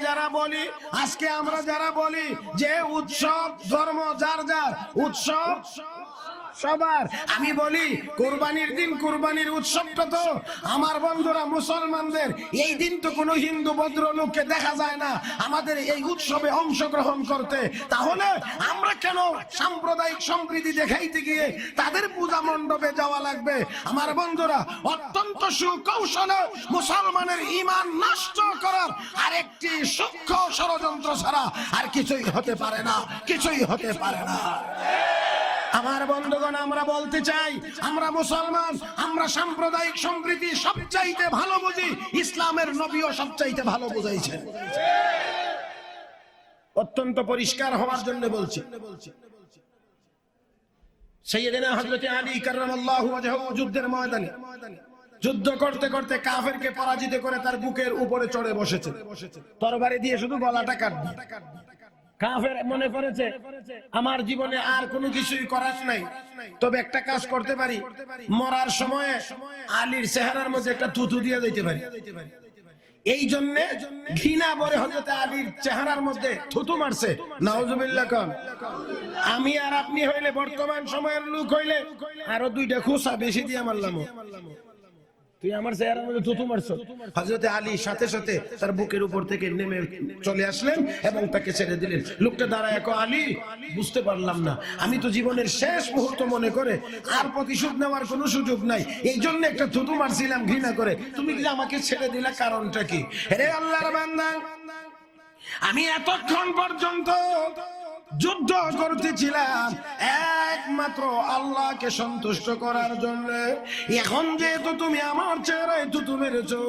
যারা বলি যে উৎসব ধর্ম যার যার, উৎসব সবার। আমি বলি কুরবানির দিন কুরবানির উৎসবটা তো আমার বন্ধুরা মুসলমানদের। এই দিন তো কোনো হিন্দু ভদ্রলোককে দেখা যায় না আমাদের এই উৎসবে অংশগ্রহণ করতে। তাহলে আমরা কেন সাম্প্রদায়িক সম্প্রীতি দেখাইতে গিয়ে তাদের পূজা মণ্ডপে যাওয়া লাগবে? আমার বন্ধুরা, অত্যন্ত সুকৌশলে মুসলমানের ঈমান নষ্ট করার আরেকটি সূক্ষ্ম ষড়যন্ত্র ছাড়া আর কিছুই হতে পারে না। আমার বন্ধুগণ, আমরা বলতে চাই, আমরা মুসলমান, আমরা সাম্প্রদায়িক সম্প্রীতি সবচাইতে ভালো বুঝি। ইসলামের নবীও সবচাইতে ভালো বুঝাইছেন। অত্যন্ত পরিষ্কার হওয়ার জন্য বলছি। সাইয়েদনা হযরত আলী কাররামাল্লাহু ওয়াজহু যুদ্ধের ময়দানে যুদ্ধ করতে করতে কাফেরকে পরাজিত করে তার বুকের উপরে চড়ে বসেছে, তরবারি দিয়ে শুধু গলাটা কাটবে। কাফের মনে করেছে আমার জীবনে আর কোনো কিছুই করার নাই, তবে একটা কাজ করতে পারি, মরার সময় আলীর চেহারার মধ্যে একটা থুথু দিয়ে দিতে পারি। এই জন্য ঘৃণা ভরে হযরত আলীর চেহারার মধ্যে থুথু মারছে। নাউজুবিল্লাহ কোন। আমি আর আপনি হইলে, বর্তমান সময়ের লোক হইলে আরো দুইটা খুশা বেশি দিয়ে মারলাম। তুই আমার চেহারার মধ্যে থুতু মারছো। হযরত আলী সাথে সাথে তার বুকের উপর থেকে নেমে চলে আসলেন এবং তাকে ছেড়ে দিলেন। লোকটা দাঁড়ায় কয়, আলী বুঝতে পারলাম না, আমি তো জীবনের শেষ মুহূর্ত মনে করে আর প্রতিশোধ নেওয়ার কোনো সুযোগ নাই, এই জন্য একটা থুতু মারছিলাম ঘৃণা করে, তুমি কি আমাকে ছেড়ে দিলা, কারণটা কি? হে আল্লাহর বান্দা, আমি এতক্ষণ পর্যন্ত যুদ্ধ করতেছিলাম একমাত্র আল্লাহকে সন্তুষ্ট করার জন্য। এখন যেহেতু তুমি আমার চেহারায় থুতু মেরেছো,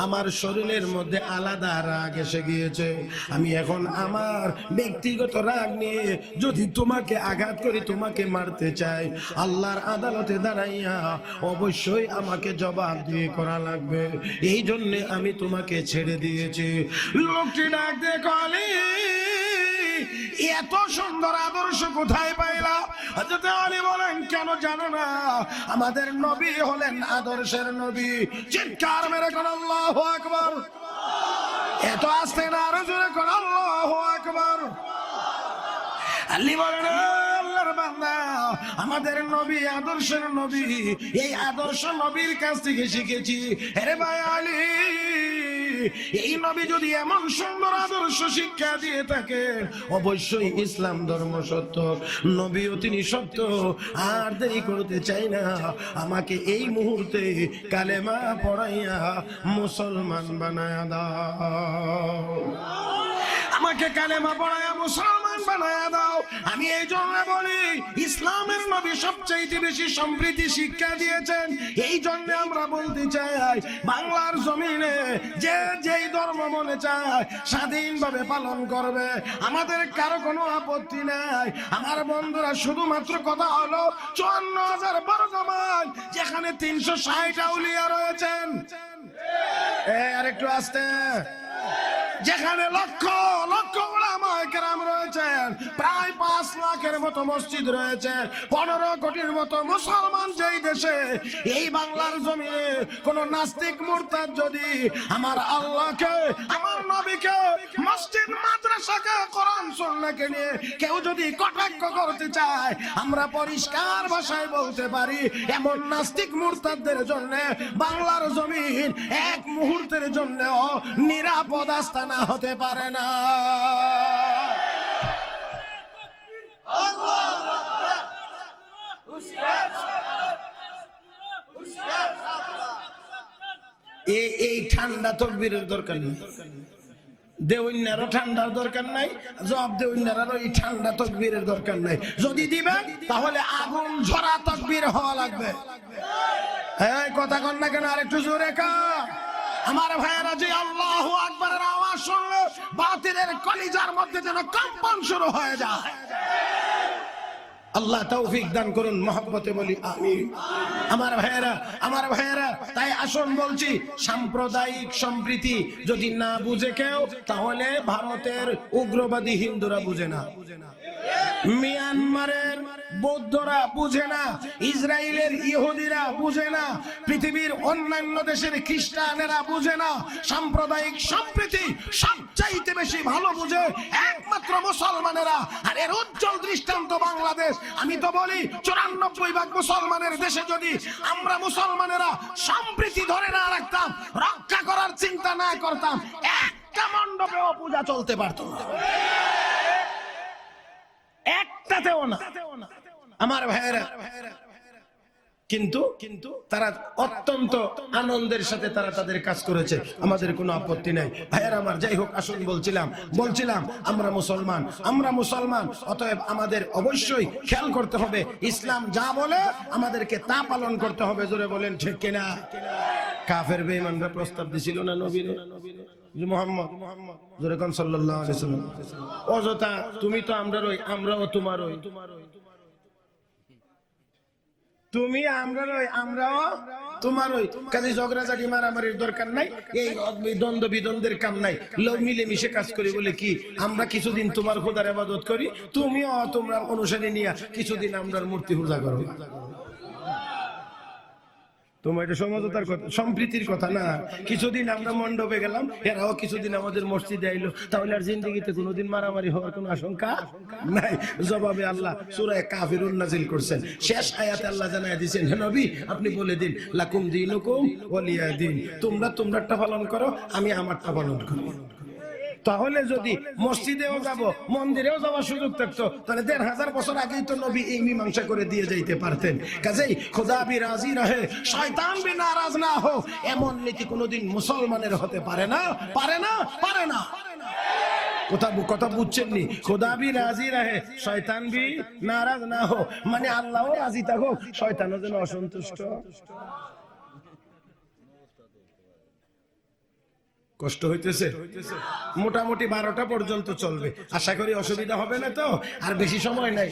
আমার শরীরের মধ্যে আলাদা রাগ এসে গিয়েছে। আমি এখন আমার ব্যক্তিগত রাগ নিয়ে যদি তোমাকে আঘাত করি, তোমাকে মারতে চাই, আল্লাহর আদালতে দাঁড়াইয়া অবশ্যই আমাকে জবাব দিয়ে করা লাগবে, এই জন্য আমি তোমাকে ছেড়ে দিয়েছি। লোকটি ডাক দিয়ে কলি, এত সুন্দর আদর্শ কোথায় পাইলা? হযরত আলী বলেন, কেন জানো না, আমাদের নবী হলেন আদর্শের নবী। চিৎকার মেরে কোন আল্লাহু আকবার। এত আস্তে না, আরো জোরে কোন আল্লাহু আকবার। আলী বলেন, আল্লাহর বান্দা, আমাদের নবী আদর্শের নবী, এই আদর্শ নবীর কাছ থেকে শিখেছি। আরে ভাই আলী, এই নবী যদি এমন সুন্দর আদর্শ শিক্ষা দিয়ে থাকে, অবশ্যই ইসলাম ধর্ম সত্য, নবীও তিনি সত্য। আর দেরি করতে চাই না, আমাকে এই মুহূর্তে কালেমা পড়াইয়া মুসলমান বানায়া দাও, আমাকে কালেমা পড়াইয়া মুসলমান বানায়া দাও। আমি এই জন্য বলি, ইসলামের নবী সবচাইতে বেশি সম্প্রীতি শিক্ষা দিয়েছেন। এই জন্য আমরা বলতে চাই, বাংলার জমিনে যে যেই ধর্ম মনে চায় স্বাধীনভাবে পালন করবে, আমাদের কারো কোনো আপত্তি নাই। আমার বন্ধুরা, শুধুমাত্র কথা হলো 54,000 বর্গ মাইল যেখানে 360 আউলিয়া রয়েছেন, আর একটু আসতে, যেখানে লক্ষ লক্ষ উলামায়ে কেরাম রয়েছেন, প্রায় 5 লাখের মতো মসজিদ রয়েছে, 15 কোটির মতো মুসলমান যেই দেশে, এই বাংলার জমিনে কোন নাস্তিক মুরতাদ যদি আমার আল্লাহকে, আমার নবীকে, মসজিদ মাদ্রাসাকে, কোরআন সুন্নাহকে নিয়ে কেউ যদি কটাক্ষ করতে চায়, আমরা পরিষ্কার ভাষায় বলতে পারি, এমন নাস্তিক মুরতাদদের জন্য বাংলার জমিন এক মুহূর্তের জন্য নিরাপদ আস্তানা হতে পারে না। এই ঠান্ডা তকবীরের দরকার নেই, দেওয়ার ঠান্ডার দরকার নাই, জবাব দেওয়ার ওই ঠান্ডা তকবীরের দরকার নাই। যদি দিবেন তাহলে আগুন ঝরা তকবীর হওয়া লাগবে। এই কথা কন না কেন? আরেকটু জোরে কা। আমার ভাইয়েরা, যে আল্লাহু আকবারের আওয়াজ শুনলে বাতিলের কলিজার মধ্যে যেন কম্পন শুরু হয়ে যায়। আল্লাহ তৌফিক দান করুন, মহব্বতে বলি আমিন। আমার ভাইয়েরা, তাই আসুন বলছি, সাম্প্রদায়িক সম্প্রীতি যদি না বুঝে কেউ, তাহলে ভারতের উগ্রবাদী হিন্দুরা বুঝে না, মিয়ানমারের বৌদ্ধরা বুঝে না, ইসরায়েলের ইহুদিরা বুঝে না, পৃথিবীর অন্যান্য দেশের খ্রিস্টানেরা বুঝে না। সাম্প্রদায়িক সম্প্রীতি সবচাইতে বেশি ভালো বুঝে একমাত্র মুসলমানেরা। আর এর উজ্জ্বল দৃষ্টান্ত বাংলাদেশ। আমি তো বলি, 94% মুসলমানের দেশে যদি আমরা মুসলমানেরা সম্প্রীতি ধরে না রাখতাম, রক্ষা করার চিন্তা না করতাম, একটা মণ্ডপেও পূজা চলতে পারত না, একটাতেও না। আমার ভাইয়েরা, কিন্তু তারা অত্যন্ত আনন্দের সাথে তারা তাদের কাজ করেছে, আমাদের কোনো আপত্তি নাই। ভাইয়েরা আমার, যাই হোক, আসুন বলছিলাম আমরা মুসলমান, অতএব আমাদের অবশ্যই খেয়াল করতে হবে, ইসলাম যা বলে আমাদেরকে তা পালন করতে হবে। জোরে বলেন ঠিক কিনা? কাফের বেঈমানরা প্রস্তাব দিছিল না নবীর, মুহাম্মদ জোরে কোন সাল্লাল্লাহু আলাইহি ওয়াসাল্লাম, অযথা তুমি তো আমরারই, আমরাও তোমারই, তুমি আমরারই, আমরাও তোমারই। কাজে ঝগড়াঝাটি মারামারির দরকার নাই, এই দ্বন্দ্ব বিদ্বন্দ্বের কাম নাই। লোক মিলেমিশে কাজ করি বলে কি, আমরা কিছুদিন তোমার খোদার ইবাদত করি, তুমিও তোমরা অনুসারী নিয়া কিছুদিন আমরার মূর্তি পূজা করো। তোমার এটা সমঝোতার কথা, সম্প্রীতির কথা না। কিছুদিন আমরা মণ্ডপে গেলাম, এরাও কিছুদিন আমাদের মসজিদে আইলো, তাহলে আর জিন্দেগিতে কোনোদিন মারামারি হওয়ার কোনো আশঙ্কা নাই। জবাবে আল্লাহ সূরা কাফিরুন নাজিল করছেন, শেষ আয়াতে আল্লাহ জানায় দিয়েছেন, হে নবী আপনি বলে দিন লাকুম দীনুকুম ওয়ালিয়া দীন, তোমরা তোমারটা পালন করো, আমি আমারটা পালন করব। তাহলে যদি মসজিদেও যাব, মন্দিরেও যাওয়ার সুযোগ থাকতো, তাহলে 1500 বছর আগেই তো নবী এই মীমাংসা করে দিয়ে যাইতে পারতেন। কাজেই খোদা ভি রাজি রহে শয়তান ভি নারাজ না হো, এমন নীতি কোনোদিন মুসলমানের হতে পারে না, পারে না, পারে না। কথা বুঝছেন নি? খোদা ভি রাজি রহে শয়তান ভি নারাজ না হো, মানে আল্লাহও রাজি থাকুক, শয়তানও যেন অসন্তুষ্ট। কষ্ট হইতেছে, মোটামুটি 12টা পর্যন্ত চলবে, আশা করি অসুবিধা হবে না তো, আর বেশি সময় নাই।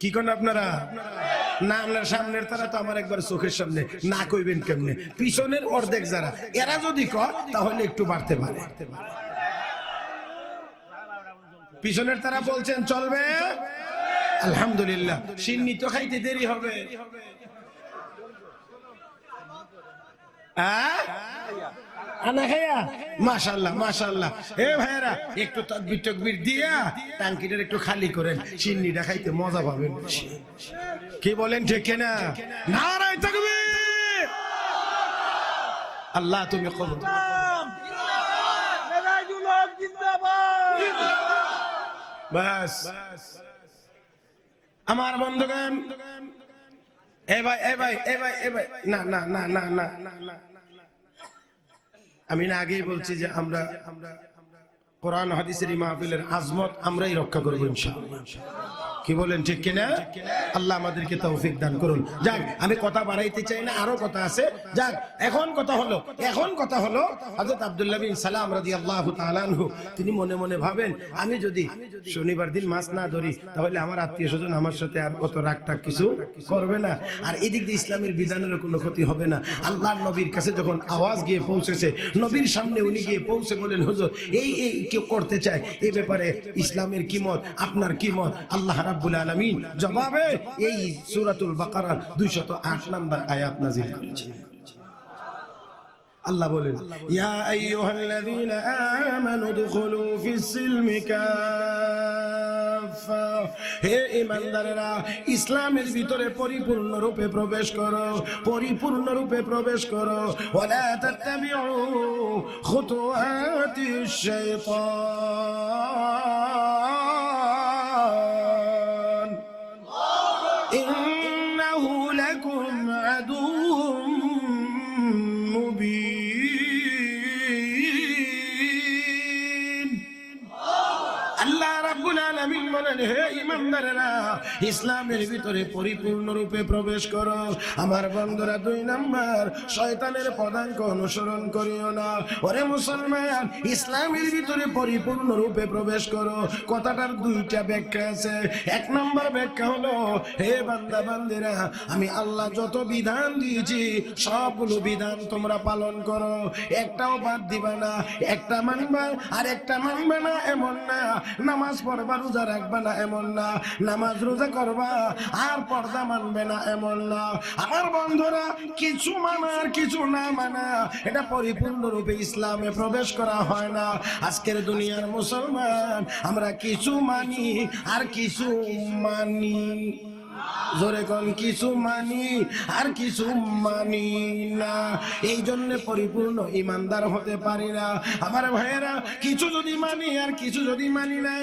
কি করেন আপনারা? না, আপনার সামনের তারা তো আমার একবার চোখের সামনে, না কইবেন কেমনে? পিছনের অর্ধেক যারা, এরা যদি কয় তাহলে একটু বাড়তে পারে। পিছনের তারা বলছেন চলবে, আলহামদুলিল্লাহ। সিন্নি তো খাইতে দেরি হবে। মাশাআল্লাহ মাশাআল্লাহ। এ ভাইরা একটু তাকবীর তাকবীর দিয়া ট্যাঙ্কিটার একটু খালি করেন, সিন্নিটা খাইতে মজা পাবেন। কি বলেন ঠিক কিনা? নারায়ে তাকবীর। আল্লাহ তুমি কবুল। বাস আমার বন্ধুগণ, এ ভাই এ ভাই এ ভাই এ ভাই, না না না না না না, আমি না আগেই বলছি যে আমরা কোরআন হাদিসের এই মাহফিলের আজমত আমরাই রক্ষা করব ইনশাআল্লাহ। কি বলেন ঠিক কিনা? আল্লাহ আমাদেরকে তৌফিক দান করুন। যাক, আমি কথা বাড়াইতে চাই না, আরো কথা আছে। যাক, এখন কথা হলো হযরত আব্দুল্লাহ বিন সালাম রাদিয়াল্লাহু তাআলা আনহু, তিনি মনে মনে ভাবেন, আমি যদি শনিবার দিন মাছ না ধরি তাহলে আমার আত্মীয় স্বজন আমার সাথে আর কত রাগটাগ কিছু করবে না, আর এদিক দিয়ে ইসলামের বিধানের কোনো ক্ষতি হবে না। আল্লাহর নবীর কাছে যখন আওয়াজ গিয়ে পৌঁছেছে, নবীর সামনে উনি গিয়ে পৌঁছে বলেন, হুজুর এই কেউ করতে চায়, এই ব্যাপারে ইসলামের কি মত, আপনার কি মত? আল্লাহ রাব্বুল আলামিন জবাবে এই সূরাতুল বাকারার 208 নম্বর আয়াত নাযিল করেছেন। আল্লাহ বলেন, ইয়া আইয়ুহাল্লাযীনা আমানু দুখুলু ফিস-সিলমি কাফা, হে ঈমানদারেরা ইসলামের ভিতরে পরিপূর্ণ রূপে প্রবেশ করো, পরিপূর্ণ রূপে প্রবেশ করো। ওয়ালা তাত্তাবিউ খুতুওয়াতিশ শাইতান ইন্নাহু লাকুম আদুউম মুবিন। আল্লাহ রাব্বুল আলামিন বলেন, হে ঈমানদারেরা ইসলামের ভিতরে পরিপূর্ণ রূপে প্রবেশ করো। আমার বন্ধুরা, 2 নাম্বার, শয়তানের পদাঙ্ক অনুসরণ করিও না। ওরে মুসলমান, ইসলামের ভিতরে পরিপূর্ণ রূপে প্রবেশ করো, কথাটার 2টা ব্যাখ্যা আছে। 1 নম্বর ব্যাখ্যা হলো, হে বান্দা বান্দিরা, আমি আল্লাহ যত বিধান দিয়েছি সবগুলো বিধান তোমরা পালন করো, একটাও বাদ দিবা না। একটা মানবা আর একটা মানবে না এমন না, নামাজ পড়বা রোজা রাখবা না এমন না, নামাজ রোজা করবা আর পর্দা মানবে না এমন না। আমার বন্ধুরা, কিছু মানা আর কিছু না মানা, এটা পরিপূর্ণ রূপে ইসলামে প্রবেশ করা হয় না। আজকের দুনিয়ার মুসলমান আমরা কিছু মানি আর কিছু মানি, জোরে কোন, কিছু মানি আর কিছু মানি না। এই জন্য পরিপূর্ণ ইমানদার হতে পারি না। আমার ভাইয়েরা, কিছু যদি মানি আর কিছু যদি মানি না,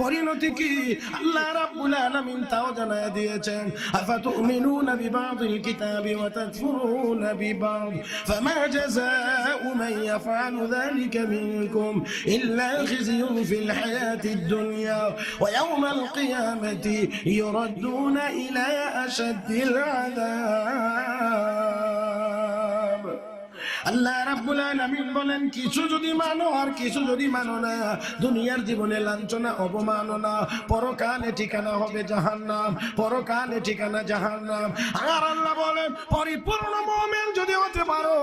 পরিণতি কি আল্লাহ রাব্বুল আলামিন তাও জানায় দিয়েছেন। আফাতুমিনুনা বিবাদিল কিতাবি ওয়া তাকফুরুনা বিবাদ ফামা জাযাউ মান ইয়াফআলু যালিকা মিনকুম ইল্লা খিzyun ফিল হায়াতিদ দুনিয়া ওয়া ইয়াওমাল কিয়ামাতি ইউরাদ্দুনা ইলা আশাদ্দিল আযাব। আল্লাহ রাব্বুল আলামিন বলেন, কিছু যদি মানো আর কিছু যদি মানো না, দুনিয়ার জীবনে লাঞ্ছনা অবমাননা, পরকালে ঠিকানা হবে জাহান্নাম, পরকালে ঠিকানা জাহান্নাম। আর আল্লাহ বলেন, পরিপূর্ণ মুমিন যদি হতে পারো,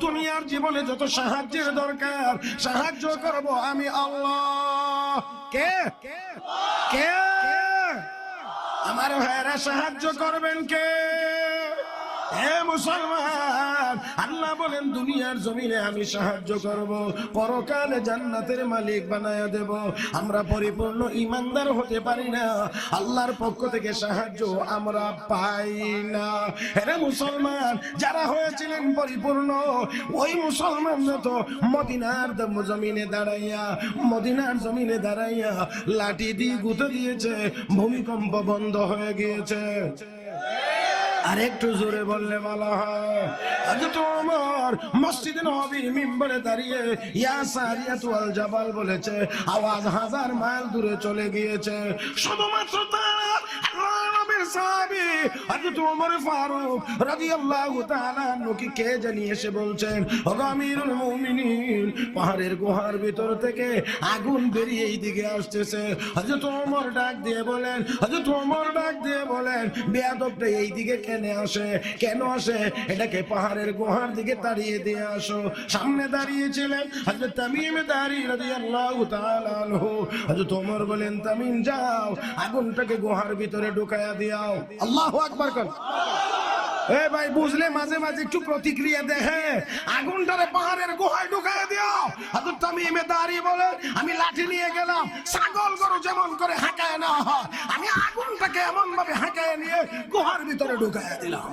দুনিয়ার জীবনে যত সাহায্যের দরকার সাহায্য করব আমি আল্লাহ। কে কে আমার ভাইরা সাহায্য করবেন কে? হে মুসলমান, আল্লাহ বলেন দুনিয়ার জমিনে আমি সাহায্য করব, পরকালে জান্নাতের মালিক বানায়া দেব। আমরা পরিপূর্ণ ঈমানদার হতে পারি না, আল্লাহর পক্ষ থেকে সাহায্য আমরা পাই না। হে মুসলমান, যারা হয়েছিলেন পরিপূর্ণ ওই মুসলমানরা তো মদিনার জমিনে দাঁড়াইয়া লাঠি দিয়ে গুঁতো দিয়েছে, ভূমিকম্প বন্ধ হয়ে গিয়েছে। আর একটু জোরে বললে ভালো হয়। হযরত ওমর মসজিদে নববীর মিম্বরে দাঁড়িয়ে ইয়া সারিয়াতু আল জাবাল বলেছে, আওয়াজ 1000 মাইল দূরে চলে গিয়েছে। শুধুমাত্র তারা আল্লাহর নবীর সাহাবী হযরত ওমর ফারুক রাদিয়াল্লাহু তাআলা আনহুকে কে জানিয়ে এসে বলছেন, ও আমিরুল মুমিনিন, পাহাড়ের গুহার ভিতর থেকে আগুন বেরিয়ে এই দিকে আসতেছে। হযরত ওমর ডাক দিয়ে বলেন, বেয়াদবটা এই দিকে কেন আসে? এটাকে পাহাড়ের গুহার দিকে তাড়িয়ে দিয়ে আসো। সামনে দাঁড়িয়েছিলেন হযরত তামিম দারি রাদিয়াল্লাহু তাআলা আনহু। হযরত ওমর বলেন, তামিম যাও, আগুনটাকে গুহার ভিতরে ঢুকায়া দিও। আল্লাহু আকবার কর। এ ভাই, বুঝলে মাঝে মাঝে একটু প্রতিক্রিয়া দেখে। আগুনটারে পাহাড়ের গুহায় ঢুকায়া দিও। হযরত তামিম দারি বলে, আমি লাঠি নিয়ে গেলাম, ছাগল গরু যেমন করে হাঁকায় না হয়, আমি আগুনটাকে এমন ভাবে হাঁকায় নিয়ে গুহার ভিতরে ঢুকায়া দিলাম।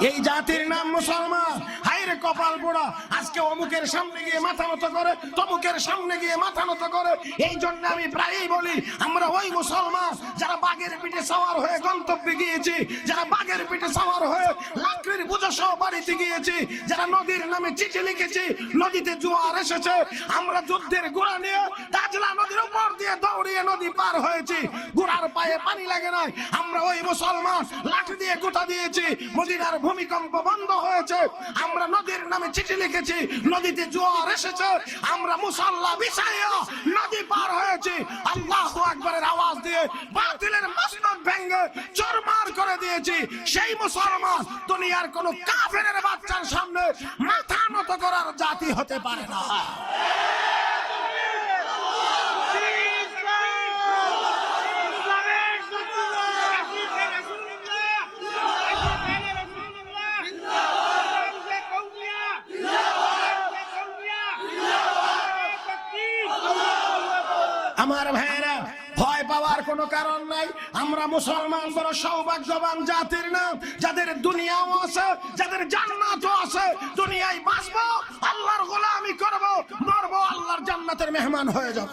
এই জাতির নাম মুসলমান। হায়রে কপাল পোড়া, আজকে অমুকের সামনে গিয়ে মাথা নত করে, তমুকের সামনে গিয়ে মাথা নত করে। এই জন্য আমি প্রায়ই বলি, আমরা ওই মুসলমান যারা বাঘের পিঠে সওয়ার হয়ে গন্তব্যে গিয়েছি, যারা বাঘের পিঠে সওয়ার হয়ে লাকড়ির বোঝা সহ বাড়িতে গিয়েছি, যারা নদীর নামে চিঠি লিখেছি, নদীতে জোয়ার এসেছে, আমরা যুদ্ধের ঘোড়া নিয়ে দাজলা নদীর উপর দিয়ে দৌড়িয়ে নদী পার হয়েছি, ঘোড়ার পায়ে পানি লাগে নাই। আমরা ওই মুসলমান লাঠি দিয়ে গোটা দিয়েছি, মদিনার ভূমিকম্প বন্ধ হয়েছে, আমরা নদীর নামে চিঠি লিখেছি, নদীতে জোয়ার এসেছে, আমরা মুসাল্লা বিছাইয়া নদী পার হয়েছি। আল্লাহু আকবারের আওয়াজ দিয়ে বাতিলের মসনদ ভেঙে চুরমার করে দিয়েছি। সেই মুসলমান দুনিয়ার কোন কাফেরের বাচ্চার সামনে মাথা নত করার জাতি হতে পারে না। আমার ভাইরা, ভয় পাওয়ার কোনো কারণ নাই। আমরা মুসলমান বড় সৌভাগ্যবান জাতির নাম, যাদের দুনিয়াও আছে, যাদের জান্নাতও আছে। দুনিয়ায় বাঁচবো, আল্লাহর গোলামি করব, মরবো, আল্লাহর জান্নাতের মেহমান হয়ে যাব।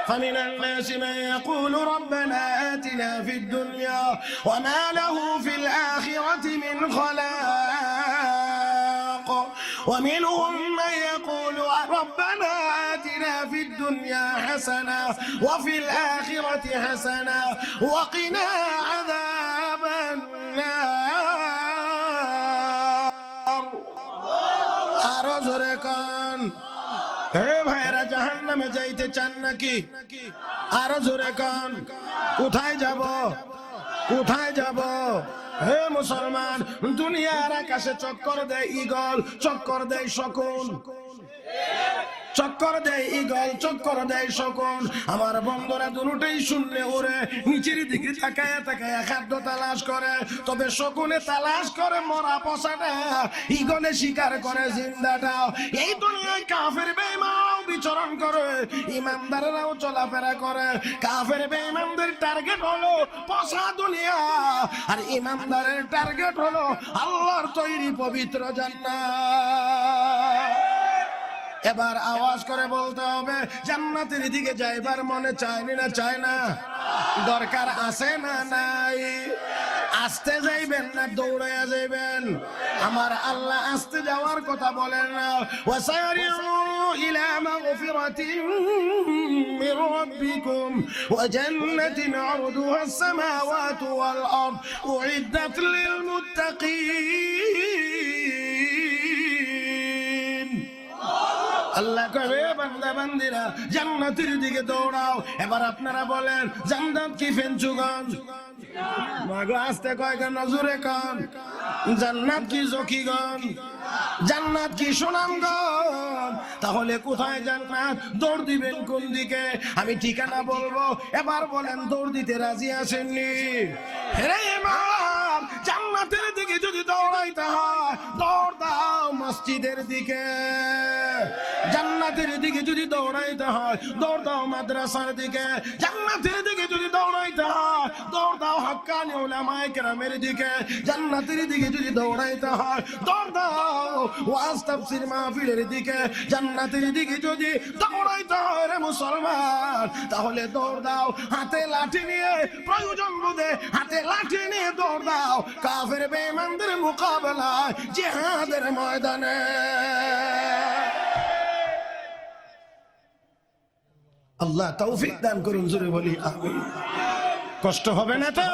فمن الناس من يقول ربنا آتنا في الدنيا وما له في الآخرة من خلاق ومنهم من يقول ربنا آتنا في الدنيا حسنة وفي الآخرة حسنة وقنا عذاب النار أرزقكم। হে ভাইরা, জাহান্নামে যাইতে চান নাকি? আরো জোরে কান। কোথায় যাব? হে মুসলমান, দুনিয়ার আকাশে চক্কর দেয় ঈগল, চক্কর দেয় শকুন, চক্কর দেয় ঈগল, চক্কর দেয় শকুন। আমার বন্ধুরা দুটোই শূন্যে ওড়ে, নিচের দিকে তাকায় তাকায় খাদ্য তালাশ করে। তবে শকুনে তালাশ করে মরা পচাটা, ঈগলে শিকার করে জিন্দাটা। এই দুনিয়ায় কাফের বেঈমান বিচরণ করে, ইমানদাররাও চলাফেরা করে। কাফের বেঈমানদের টার্গেট হলো পচা দুনিয়া, আর ইমানদারের টার্গেট হলো আল্লাহর তৈরি পবিত্র জান্নাত। এবার আওয়াজ করে বলতে হবে, জান্নাতের দিকে যাইবার মনে চায়নি না? চায় না? দরকার আছে না নাই? আস্তে যাইবেন না দৌড়াইয়া যাইবেন? আমার আল্লাহ আস্তে যাওয়ার কথা বলেন না। ওয়াসারিউ ইলা মাগফিরাতিন মির রাব্বিকুম ওয়া জান্নাতিন আরদুহা আস-সামাওয়াতু ওয়াল আরদ উইদ্দাত লিল মুত্তাকিন। আল্লাহ কবে, বান্দা বান্দিরা জান্নাতের দিকে দৌড়াও। এবার আপনারা বলেন, জান্নাত কি ফেঞ্চুগঞ্জ? মাগো আস্তে কয় কেন, জোরে কান। জান্নাত কি জকিগঞ্জ? জান্নাত কি সুনামগঞ্জ? তাহলে কোথায় জান্নাত? দৌড় দিবেন কোন দিকে? আমি ঠিকানা বলবো, এবার বলেন দৌড় দিতে রাজি আছেননি? হে ইমাম, জান্নাতের দিকে যদি দৌড়াইতে হয় দৌড় দাও মসজিদের দিকে, জান্নাতের দিকে যদি দৌড়াইতে হয় দৌড় দাও মাদ্রাসার দিকে, জান্নাতের দিকে যদি দৌড়াইতে হয় দৌড় দাও হক্কানি উলামায়ে কেরামের দিকে, জান্নাতের দিকে যদি দৌড়াইতে হয় দৌড় দাও ওয়াজ তাফসীর মাহফিলের দিকে, জান্নাতের দিকে যদি দৌড়াইতে হয় রে মুসলমান তাহলে দৌড় দাও হাতে লাঠি নিয়ে, প্রয়োজন বোধে হাতে লাঠি নিয়ে দৌড় দাও কাফের বেঈমানদের মোকাবেলায় জিহাদের ময়দানে। আল্লাহ তৌফিক দান করুন, জোরে বলি আমিন। কষ্ট হবে না তো?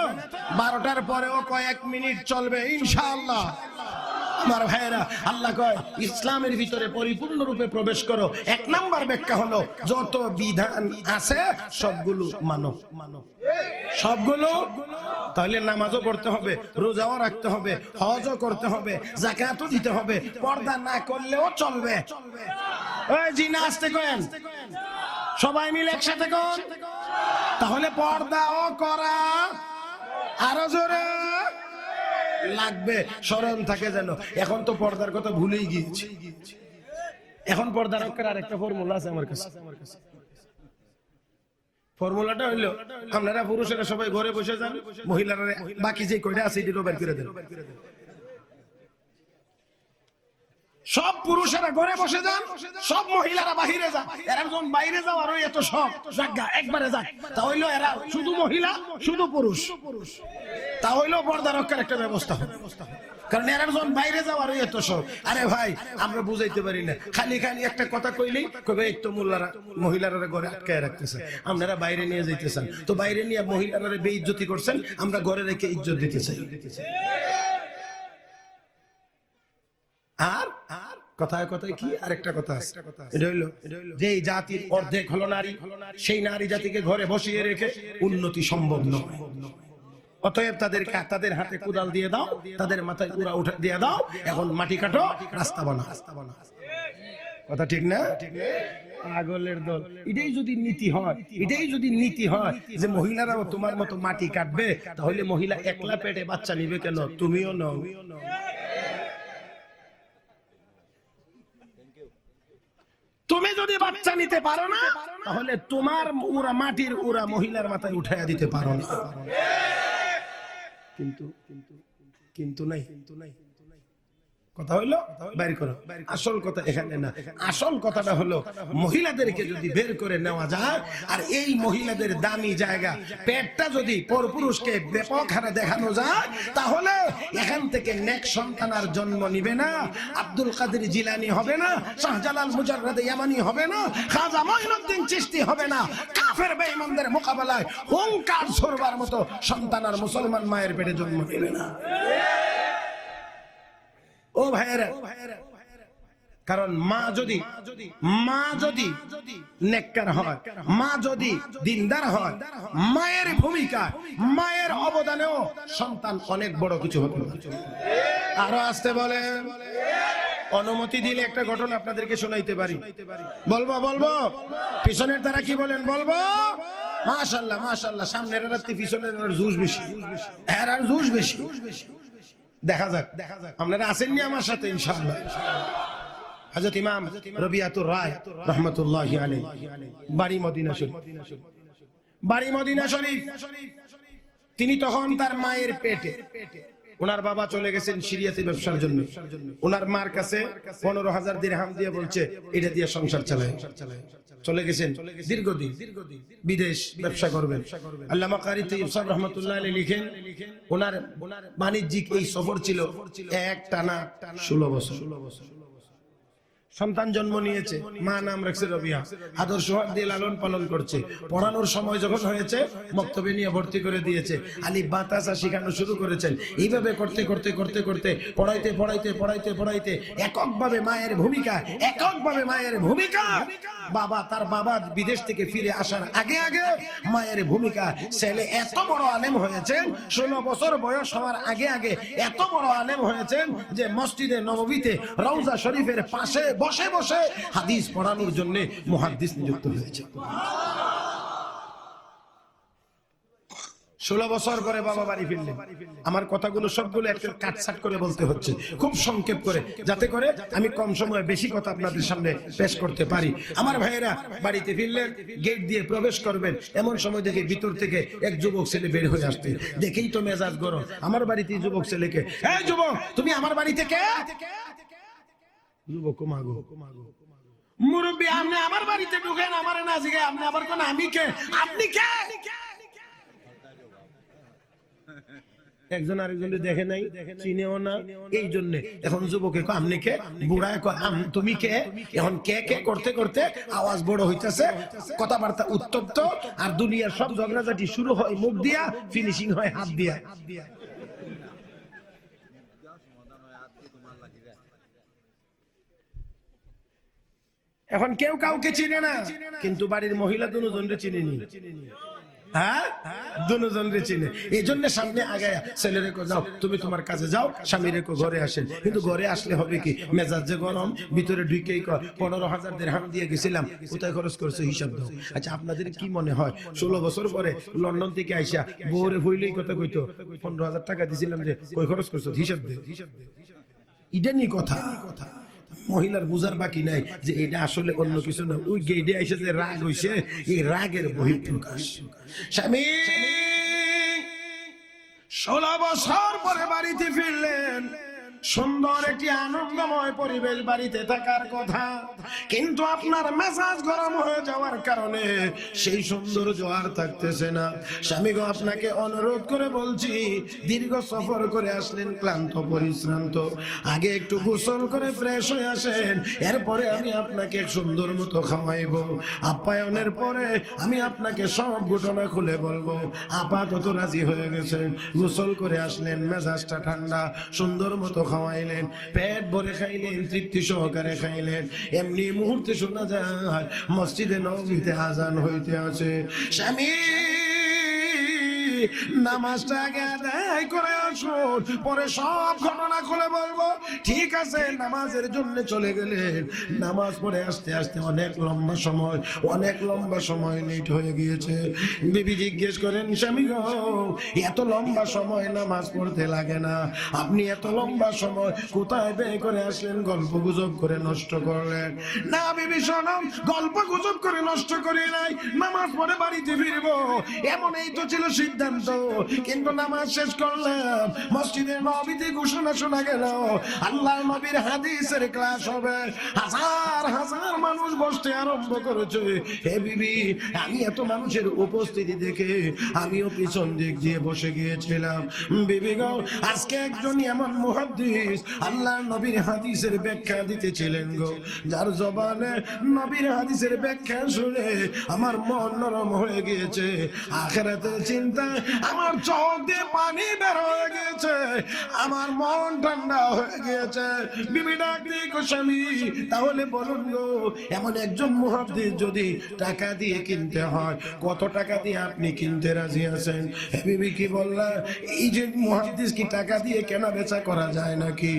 12টার পরেও কয়েক মিনিট চলবে ইনশাআল্লাহ। আমার ভাইয়েরা, আল্লাহ কয় ইসলামের ভিতরে পরিপূর্ণ রূপে প্রবেশ করো। 1 নাম্বার ব্যাখ্যা হলো যত বিধান আছে সবগুলো মানো, সবগুলো। তাহলে নামাজও পড়তে হবে, রোজাও রাখতে হবে, হজও করতে হবে, যাকাতও দিতে হবে, পর্দা না করলেও চলবে। ওই জিনা আসতে কেন, সবাই মিলে একসাথে কোন, তাহলে পর্দাও করা আরো জোরে লাগবে, স্মরণ থাকে যেন। এখন তো পর্দার কথা ভুলেই গিয়েছি। এখন পর্দা রক্ষার আরেকটা ফর্মুলা আছে আমার কাছে। ফর্মুলাটা হইলো আপনারা পুরুষেরা সবাই ঘরে বসে যান, মহিলারা বাকি যে কয়টা আছে এটি বের করে দেন। সব পুরুষেরা ঘরে বসে যান, সব মহিলারা বাহিরে যান। এরা যখন বাইরে যাও আরো এত সব জায়গা একবারে যাক, তাহলে এরা শুধু মহিলা শুধু পুরুষ, তাহলে পর্দা রক্ষার একটা ব্যবস্থা হবে। কারণ এরা যখন বাইরে যাও আরো এত সব। আরে ভাই আমরা বুঝাইতে পারি না, খালি খালি একটা কথা কইলেই কবে এই তো মহিলারা ঘরে আটকায় রাখতেছে, আপনারা বাইরে নিয়ে যাইতেছেন। তো বাইরে নিয়ে মহিলারা বেইজ্জতি করছেন, আমরা ঘরে রেখে ইজ্জত দিতে চাই। আর কথায় কথায় কি আরেকটা কথা আছে, এটা হইলো যে জাতির অর্ধেক হলো নারী, সেই নারী জাতিকে ঘরে বসিয়ে রেখে উন্নতি সম্ভব নয়। অতএব তাদেরকে তাদের হাতে কোদাল দিয়ে দাও, তাদের মাথায় উড়া উঠে দিয়ে দাও, এখন মাটি কাটো, রাস্তা বানাও। কথা ঠিক না? পাগলের দল। এটাই যদি নীতি হয়, এটাই যদি নীতি হয় যে মহিলারাও তোমার মতো মাটি কাটবে, তাহলে মহিলা একলা পেটে বাচ্চা নিবে কেন? তুমিও নও। তুমি যদি বাচ্চা নিতে পারো না, তাহলে তোমার উড়া মাটির উড়া মহিলার মাথায় উঠাইয়া দিতে পারো না। কিন্তু নাই কথা হইলো বের করো। আসল কথা এখানে না, আসল কথাটা হলো মহিলাদেরকে যদি বের করে নেওয়া যায়, আর এই মহিলাদের দামি জায়গা পেটটা যদি পরপুরুষকে ব্যাপক হারে দেখানো যায়, তাহলে এখান থেকে নেক সন্তান আর জন্ম নিবে না, আব্দুল কাদের জিলানী হবে না, শাহজালাল মুজাররদ ইয়ামানি হবে না, খাজা মঈনুদ্দিন চিশতি হবে না। কাফের বেঈমানদের মোকাবেলায় হুঙ্কার ছড়বার মতো সন্তান আর মুসলমান মায়ের পেটে জন্ম নেবে না। ও ভাইয়েরা, কারণ মা যদি নেককার হয়, মা যদি দিনদার হয়, মায়ের ভূমিকা, মায়ের অবদানেও সন্তান অনেক বড় কিছু হতে পারে। আরো আসতে বলেন। অনুমতি দিলে একটা ঘটনা আপনাদেরকে শোনাইতে পারি। বলবো পিছনের তারা কি বলেন? বলবো। মাশাআল্লাহ মাশাআল্লাহ, সামনের রাত্রি পিছনের জুস বেশি, এর আর জুস বেশি। দেখা যাক আপনারা আসেননি আমার সাথে ইনশাআল্লাহ। হযরত ইমাম রবিয়াতুর রায় রাহমাতুল্লাহি আলাইহি, বাড়ি মদিনা শরীফ। তিনি তখন তার মায়ের পেটে, ওনার বাবা চলে গেছেন সিরিয়াতে ব্যবসার জন্য, ওনার মার কাছে 15,000 দিরহাম দিয়ে বলছে এটা দিয়ে সংসার চালায়। চলে গেছেন দীর্ঘদিন বিদেশ ব্যবসা করবেন। আল্লামা কারি তৈয়ব সাহেব রাহমাতুল্লাহ আলাইহি লিখেন, ওনার বাণিজ্যিক এই সফর ছিল একটানা 16 বছর। সন্তান জন্ম নিয়েছে, মা নাম রাখছে রবিয়া, আদর্শ দিয়ে লালন পালন করছে। পড়ানোর সময় যখন হয়েছে মক্তবে নিয়ে ভর্তি করে দিয়েছে, আলিফ বা তা শেখানো শুরু করেছেন। এইভাবে করতে পড়াইতে এককভাবে মায়ের ভূমিকা তার বাবা বিদেশ থেকে ফিরে আসার আগে মায়ের ভূমিকা। ছেলে এত বড় আলেম হয়েছেন, 16 বছর বয়স হওয়ার আগে এত বড় আলেম হয়েছেন যে মসজিদে নববীতে রওজা শরীফের পাশে বসে হাদিস পড়ানোর জন্য মুহাদ্দিস নিযুক্ত হয়েছে। 16 বছর পরে বাবা বাড়ি ফিরলেন। আমার কথাগুলো সবগুলো একটা কাটছাট করে বলতে হচ্ছে, খুব সংক্ষেপ করে, যাতে করে আমি কম সময়ে বেশি কথা আপনাদের সামনে পেশ করতে পারি। আমার ভাইয়েরা বাড়িতে ফিরলেন, গেট দিয়ে প্রবেশ করবেন, এমন সময় দেখে ভিতর থেকে এক যুবক ছেলে বের হয়ে আসছে। দেখেই তো মেজাজ গরম। আমার বাড়িতে যুবক ছেলেকে, এই যুবক তুমি আমার বাড়িতে কে? যুবক মাগো মুরব্বী, আপনি আমার বাড়িতে ঢুকেন, আমার না জিগে আপনি আবার কোন আমি কে? আপনি কে? একজন আরেকজনের দেখে নাই, চিনেও না, এই জন্য এখন যুবকে কয় আপনি কে, বুড়ায় কয় তুমি কে। এখন কে কে করতে করতে আওয়াজ বড় হইতেছে, কথাবার্তা উত্তপ্ত, আর দুনিয়ার সব ঝগড়াঝাটি শুরু হয় মুখ দিয়া, ফিনিশিং হয় হাত দিয়া। এখন কেউ কাউকে চিনে না, কিন্তু বাড়ির মহিলা দুজনকে চিনেনি। হ্যাঁ, দুজনকে চিনে। এই জন্য সামনে আগায় ছেলে রেখো, যাও তুমি তোমার কাছে যাও, স্বামী রেখো ঘরে আসেন। কিন্তু ঘরে আসলে হবে কি, মেজাজ যে গরম, ভিতরে ঢুকেই 15,000 দিরহাম দিয়ে গেছিলাম, কোথায় খরচ করছে হিসাব দাও। আচ্ছা আপনাদের কি মনে হয় 16 বছর পরে লন্ডন থেকে আইসা বউরে হইলেই কথা কইতো 15,000 টাকা দিছিলাম যে কই খরচ করছো হিসাব দে। এটা নিয়ে কথা। মহিলার বুঝার বাকি নাই যে এটা আসলে অন্য কিছু না, ওই গেটে এসে যে রাগ হইছে, এই রাগের বহিঃপ্রকাশ। স্বামী 16 বছর পরে বাড়িতে ফিরলেন, সুন্দর একটি আনন্দময় পরিবেশ বাড়িতে থাকার কথা, কিন্তু আপনার মেজাজ গরম হয়ে যাওয়ার কারণে সেই সৌন্দর্য আর থাকতেছে না। স্বামী গো, আপনাকে অনুরোধ করে বলছি, দীর্ঘ সফর করে আসলেন, ক্লান্ত পরিশ্রান্ত, আগে একটু গোসল করে ফ্রেশ হয়ে আসেন, এরপরে আমি আপনাকে সুন্দর মতো খাওয়াইব। আপ্যায়নের পরে আমি আপনাকে সব ঘটনা খুলে বলবো। আপাতত রাজি হয়ে গেছেন, গোসল করে আসলেন, মেজাজটা ঠান্ডা, সুন্দর মতো খাওয়াইলেন, পেট ভরে খাইলেন, তৃপ্তি সহকারে খাইলেন। এমনি মুহূর্তে শোনা যায় মসজিদে নববীতে আজান হইতে আছে। স্বামী নামাজটা আগে আদায় করে আসুন, পরে সব ঘটনা খুলে বলবো। ঠিক আছে, নামাজের জন্য চলে গেলেন। নামাজ পড়ে আসতে আসতে অনেক লম্বা সময় লেট হয়ে গিয়েছে। বিবি জিজ্ঞেস করেন, স্বামী গো, এত লম্বা সময় নামাজ পড়তে লাগে না, আপনি এত লম্বা সময় কোথায় ব্যয় করে আসলেন? গল্প গুজব করে নষ্ট করলেন? না বিবি শোনো, গল্প গুজব করে নষ্ট করি নাই, নামাজ পড়ে বাড়িতে ফিরবো, এমন এই তো ছিল সিদ্ধান্ত। কিন্তু নামাজ শেষ করলাম, মসজিদের নবীতে ঘোষণা শোনা গেল, আল্লাহর নবীর হাদিসের ক্লাস হবে, হাজার হাজার মানুষ বসতে আরম্ভ করেছে। হে বিবি, আমি এত মানুষের উপস্থিতি দেখে আমিও পিছন দিক দিয়ে বসে গিয়েছিলাম। বিবি গো, আজকে একজন এমন মুহাদ্দিস আল্লাহর নবীর হাদিসের ব্যাখ্যা দিতেছিলেন গো, যার জবানে নবীর হাদিসের ব্যাখ্যা শুনে আমার মন নরম হয়ে গিয়েছে। আখিরাতের চিন্তা আমার চোখ দিয়ে পানি বের হয়ে গিয়েছে, আমার মন ঠান্ডা হয়ে গিয়েছে। বিবি ডাক দিয়ে কো, স্বামী তাহলে বলুন গো, এমন একজন মুহাদ্দিস যদি টাকা দিয়ে কিনতে হয়, কত টাকা দিয়ে আপনি কিনতে রাজি আছেন? বিবি কি বললা, এই যে মুহাদ্দিস কি টাকা দিয়ে কেনা বেচা করা যায় নাকি?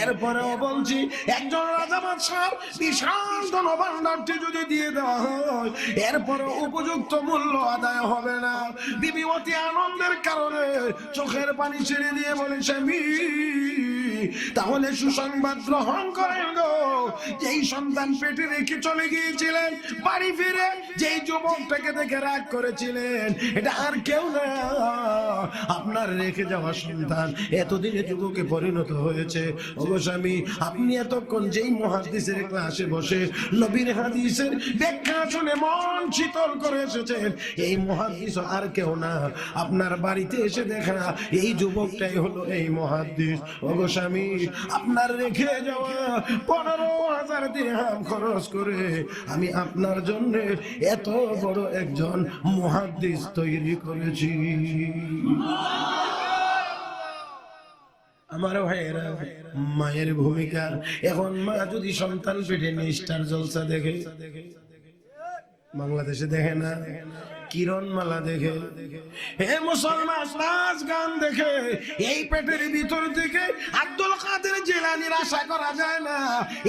এরপরেও বলছি, একজন রাজা বাদশাহ বিশাল ধনভাণ্ডারটি যদি দিয়ে দেওয়া হয়, এরপরে উপযুক্ত মূল্য আদায় হবে না। বিবি অতি আনন্দের কারণে চোখের পানি ছেড়ে দিয়ে বলে, স্বামী তাহলে সুসংবাদ গ্রহণ করেন গো, যেই সন্তান পেটে রেখে চলে গিয়েছিলেন, বাড়ি ফিরে যেই যুবকটাকে দেখে রাগ করেছিলেন, এটা আর কেউ না, আপনার রেখে যাওয়া সন্তান এতদিনে যুবকে পরিণত হয়েছে। ওগো স্বামী, আপনি এতক্ষণ যেই মুহাদ্দিসের ক্লাসে বসে নবীর হাদিসের ব্যাখ্যা শুনে মন শীতল করে এসেছেন, এই মুহাদ্দিস আর কেউ না, আপনার বাড়িতে এসে দেখা এই যুবকটাই হলো এই মুহাদ্দিস। ওগো স্বামী, আপনার রেখে যাওয়া 15,000 দিরহাম খরচ করে আমি আপনার জন্য এত বড় একজন মুহাদ্দিস তৈরি করেছি। আমার ভাইয়েরা, মায়ের ভূমিকা। এখন মা যদি সন্তান পেটে নিষ্ঠার জলসা দেখে, বাংলাদেশে দেখে না, কিরণমালা দেখে, হে মুসলমান, নাচ গান দেখে, এই পেটের ভিতর থেকে আব্দুল কাদের জিলানীর আশা করা যায় না।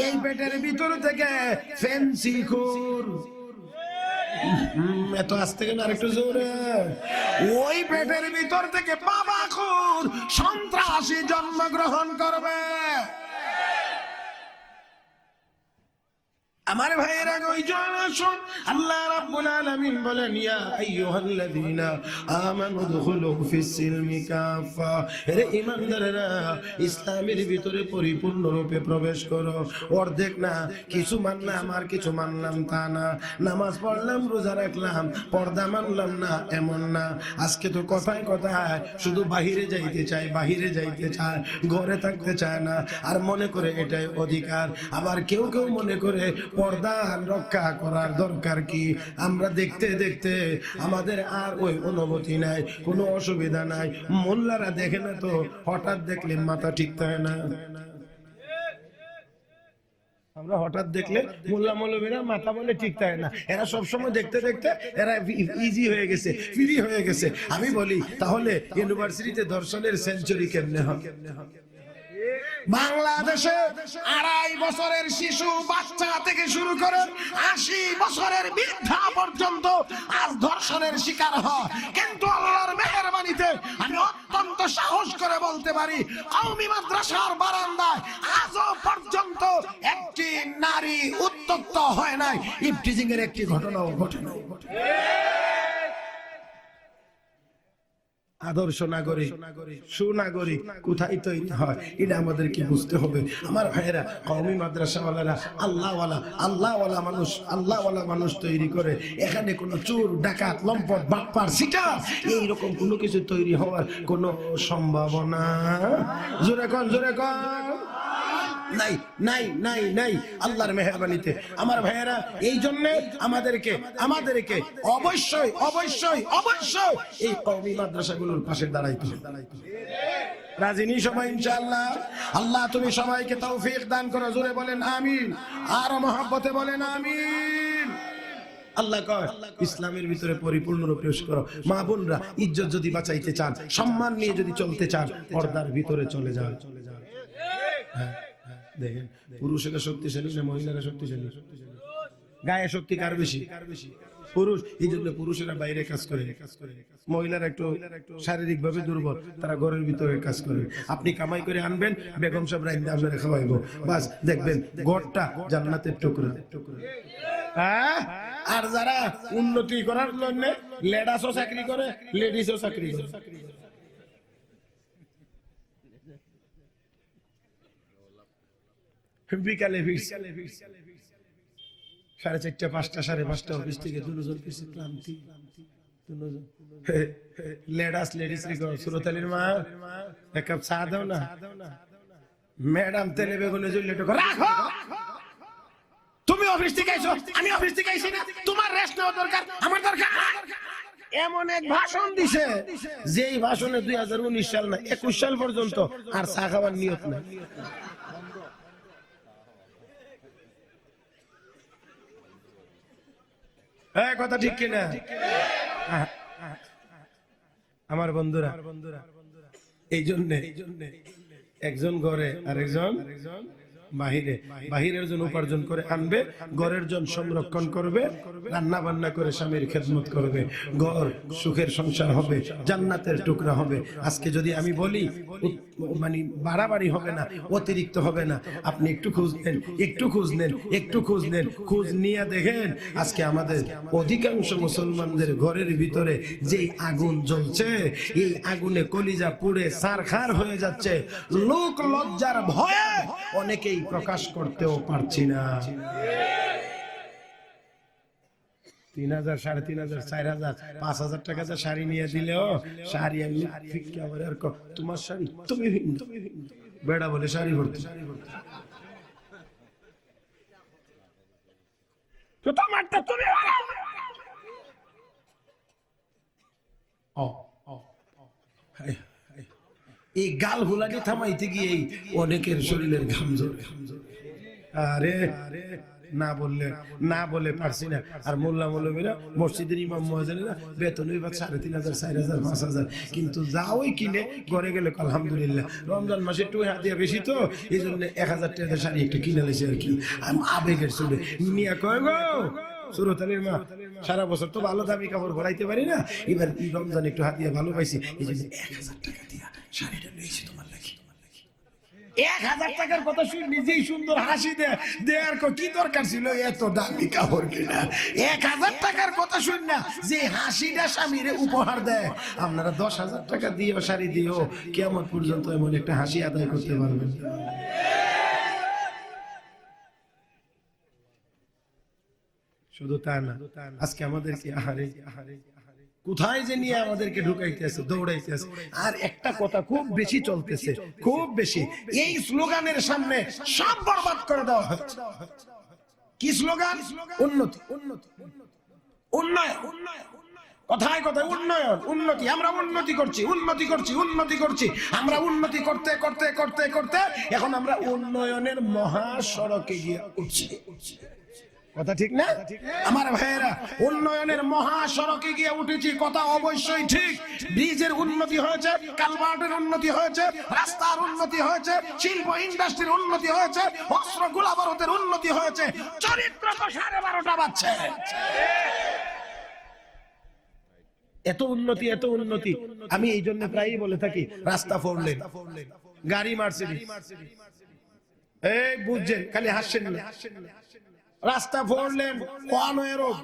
এই পেটের ভিতর থেকে ফেন্সি খোর, এত আসতে কেন আরেকটু জোরে। ওই পেটের ভিতর থেকে বাবাখুর সন্ত্রাসী জন্মগ্রহণ করবে। আমার ভাইয়েরা ওই জন্য আল্লাহ রাব্বুল আলামিন বলেন ইয়া আইয়ুহাল্লাযীনা আমানু দুখুলু ফিস সিলমি কাফা, হে ঈমানদারেরা ইসলামের ভিতরে পরিপূর্ণরূপে প্রবেশ করো। অর্ধেক না, কিছু মানলাম আর কিছু মানলাম তা না, নামাজ পড়লাম রোজা রাখলাম পর্দা মানলাম না এমন না। আজকে তো কথায় কথায় শুধু বাহিরে যাইতে চায়, বাহিরে যাইতে চায়, ঘরে থাকতে চায় না, আর মনে করে এটাই অধিকার। আবার কেউ কেউ মনে করে পর্দা রক্ষা করার দরকার কি। আমরা দেখতে দেখতে আমাদের আর ওই অনুভূতি নাই, কোনো অসুবিধা নাই। মোল্লারা দেখে না তো, হঠাৎ দেখলে মাথা ঠিক থাকে না। আমরা হঠাৎ দেখলে মোল্লা মৌলবীরা মাথা বলে ঠিক থাকে না। এরা সবসময় দেখতে দেখতে এরা ইজি হয়ে গেছে, ফ্রি হয়ে গেছে। আমি বলি তাহলে ইউনিভার্সিটিতে দর্শনের সেঞ্চুরি কেমনে হবে? বাংলাদেশে 2.5 বছরের শিশু বাচ্চা থেকে শুরু করে 80 বছরের বৃদ্ধা পর্যন্ত আজ ধর্ষণের শিকার হয়। কিন্তু আল্লাহর মেহেরবানিতে আমি অত্যন্ত সাহস করে বলতে পারি, কওমি মাদ্রাসার বারান্দায় আজও পর্যন্ত একটি নারী উত্তপ্ত হয় নাই, ইফটিজিং এর একটি ঘটনাও ঘটে নাই। আদর্শ নাগরিক, সুনাগরিক কোথায় তৈরি হয় এটা আমাদেরকে বুঝতে হবে। আমার ভাইয়েরা, কওমি মাদ্রাসাওয়ালারা আল্লাহওয়ালা মানুষ, আল্লাহওয়ালা মানুষ তৈরি করে। এখানে কোনো চোর ডাকাত লম্পট বাটপার সিটার এইরকম কোনো কিছু তৈরি হওয়ার কোনো সম্ভাবনা জোরে কন নাই নাই নাই নাই আল্লাহর মেহেরবানিতে। আমার ভাইয়েরা, এই জন্য আমাদেরকে অবশ্যই অবশ্যই অবশ্যই এই কওমি মাদ্রাসাগুলোর পাশে দাঁড়াইতে হবে। রাজিনী সবাই ইনশাআল্লাহ? আল্লাহ তুমি সবাইকে তৌফিক দান করো। জোরে বলেন আমিন, আর মহব্বতে বলেন আমিন। আল্লাহ কয় ইসলামের ভিতরে পরিপূর্ণরূপে প্রবেশ করো। মা বোনরা, ইজ্জত যদি বাঁচাইতে চান, সম্মান নিয়ে যদি চলতে চান, পর্দার ভিতরে চলে যান। হ্যাঁ, দেখেন পুরুষেরা শক্তিশালী না মহিলারা শক্তিশালী? গায়ে শক্তি কার বেশি? পুরুষ। এই জন্য পুরুষেরা বাইরে কাজ করে, মহিলারা একটু শারীরিক ভাবে দুর্বল, তারা ঘরের ভিতরে কাজ করে। আপনি কামাই করে আনবেন, বেগম সাহেব রাইন্দা আপনারে খাওয়াইবো, বাস দেখবেন ঘরটা জান্নাতের টুকরা। আর যারা উন্নতি করার জন্য লেডাসও চাকরি করে, লেডিসও চাকরি করে, বিকালে 4:30 5টা 5:30 অফিস থেকে দুজন ফিরছে, ক্লান্তি। লেডিস সুরতালির মা এক কাপ চা দাও না, ম্যাডাম তেলে বেগুনে জ্বললে রাখো, তুমি অফিস থেকে আইছো, আমি অফিস থেকে আইছি না, তোমার রেস্ট নেওয়া দরকার, আমার দরকার। এমন এক ভাষণ দিছে, যেই ভাষণে 2019 সাল না 21 সাল পর্যন্ত আর চা খাওয়ার নিয়ত নাই। কথা ঠিক কিনা? আমার বন্ধুরা, এই জন্য একজন ঘরে আরেকজন বাহিরে, বাহিরের জন উপার্জন করে আনবে, ঘরের জন সংরক্ষণ করবে, রান্না বান্না করে স্বামীর খেদমত করবে, ঘর সুখের সংসার হবে, জান্নাতের টুকরা হবে। আজকে যদি আমি বলি মানে বাড়াবাড়ি হবে না, অতিরিক্ত হবে না, আপনি একটু খোঁজ নেন, একটু খোঁজ নেন, একটু খোঁজ নেন, খোঁজ নিয়ে দেখেন আজকে আমাদের অধিকাংশ মুসলমানদের ঘরের ভিতরে যেই আগুন জ্বলছে, এই আগুনে কলিজা পুড়ে ছারখার হয়ে যাচ্ছে। লোক লজ্জার ভয়ে অনেকেই প্রকাশ করতেও পারছি না। 3000, 3500, 4000, 5000 টাকা যা শাড়ি নিয়ে দিলেও শাড়ি আমি ফিক্কা করে আর তোমার শাড়ি তুমি বেড়া বলে শাড়ি ভরতে, তোমারটা তুমি এই গাল হুলাকে থামাইতে গিয়ে অনেকের শরীরের ঘাম ঝরে। আরে না বলে পারছি না। আর মোল্লা মৌলবীরা, মসজিদের ইমাম মুয়াজ্জিনেরা বেতন 3500, 4000, 5000, কিন্তু যাওই কিনে ঘরে গেলে আলহামদুলিল্লাহ। রমজান মাসে একটু হাতিয়া বেশি তো, এই জন্য 1000 টাকা শাড়ি একটু কিনে লেছে আর কি, আবেগের চলে নিয়ে কয় গো সুরতালির মা সারা বছর তো ভালো দামি কাপড় পরাইতে পারি না, এবার এই রমজান একটু হাতিয়া ভালো পাইছি, এই জন্য 1000 টাকা দিয়া শাড়িটা নিয়েছি তোমার লাগি। 1000 টাকার কথা শুনে নিজেই সুন্দর হাসি দেয়ার কি দরকার ছিল এত দামি কাপড় কিনা? 1000 টাকার কথা শুন না যে হাসিটা স্বামীরে উপহার দেয়। আপনারা 10,000 টাকা দিও শাড়ি দিও, কিয়ামত পর্যন্ত এমন একটা হাসি আদায় করতে পারবেন। শুধু তা না, আজকে আমাদেরকে আহারে কোথায় যে নিয়ে আমাদেরকে ঢুকাইতেছে, দৌড়াইতেছে। আর একটা কথা খুব বেশি চলতেছে, খুব বেশি, এই স্লোগানের সামনে সব বরবাদ করে দেওয়া হচ্ছে। কি স্লোগান? উন্নতি, উন্নতি, উন্নয়ন, কথায় কথায় উন্নয়ন, উন্নতি। আমরা উন্নতি করছি, উন্নতি করছি, উন্নতি করছি। আমরা উন্নতি করতে করতে করতে করতে এখন আমরা উন্নয়নের মহাসড়কে গিয়ে উঠছি। কথা ঠিক না আমার ভাইয়েরা? উন্নয়নের মহাসড়কে গিয়ে উঠেছি, কথা অবশ্যই ঠিক। ব্রিজের উন্নতি হয়েছে, কালভার্টের উন্নতি হয়েছে, রাস্তার উন্নতি হয়েছে, শিল্প ইন্ডাস্ট্রির উন্নতি হয়েছে, অস্ত্র গোলাবারুদের উন্নতি হয়েছে, চরিত্র তো 12:30 বাজছে। এত উন্নতি, এত উন্নতি। আমি এই জন্য প্রায়ই বলে থাকি, রাস্তা 4 লেন, গাড়ি মার্সিডিজ। এই বুঝছেন, খালি হাসছেন না। রাস্তা 4 লেন, 1 ওয়ে রোড,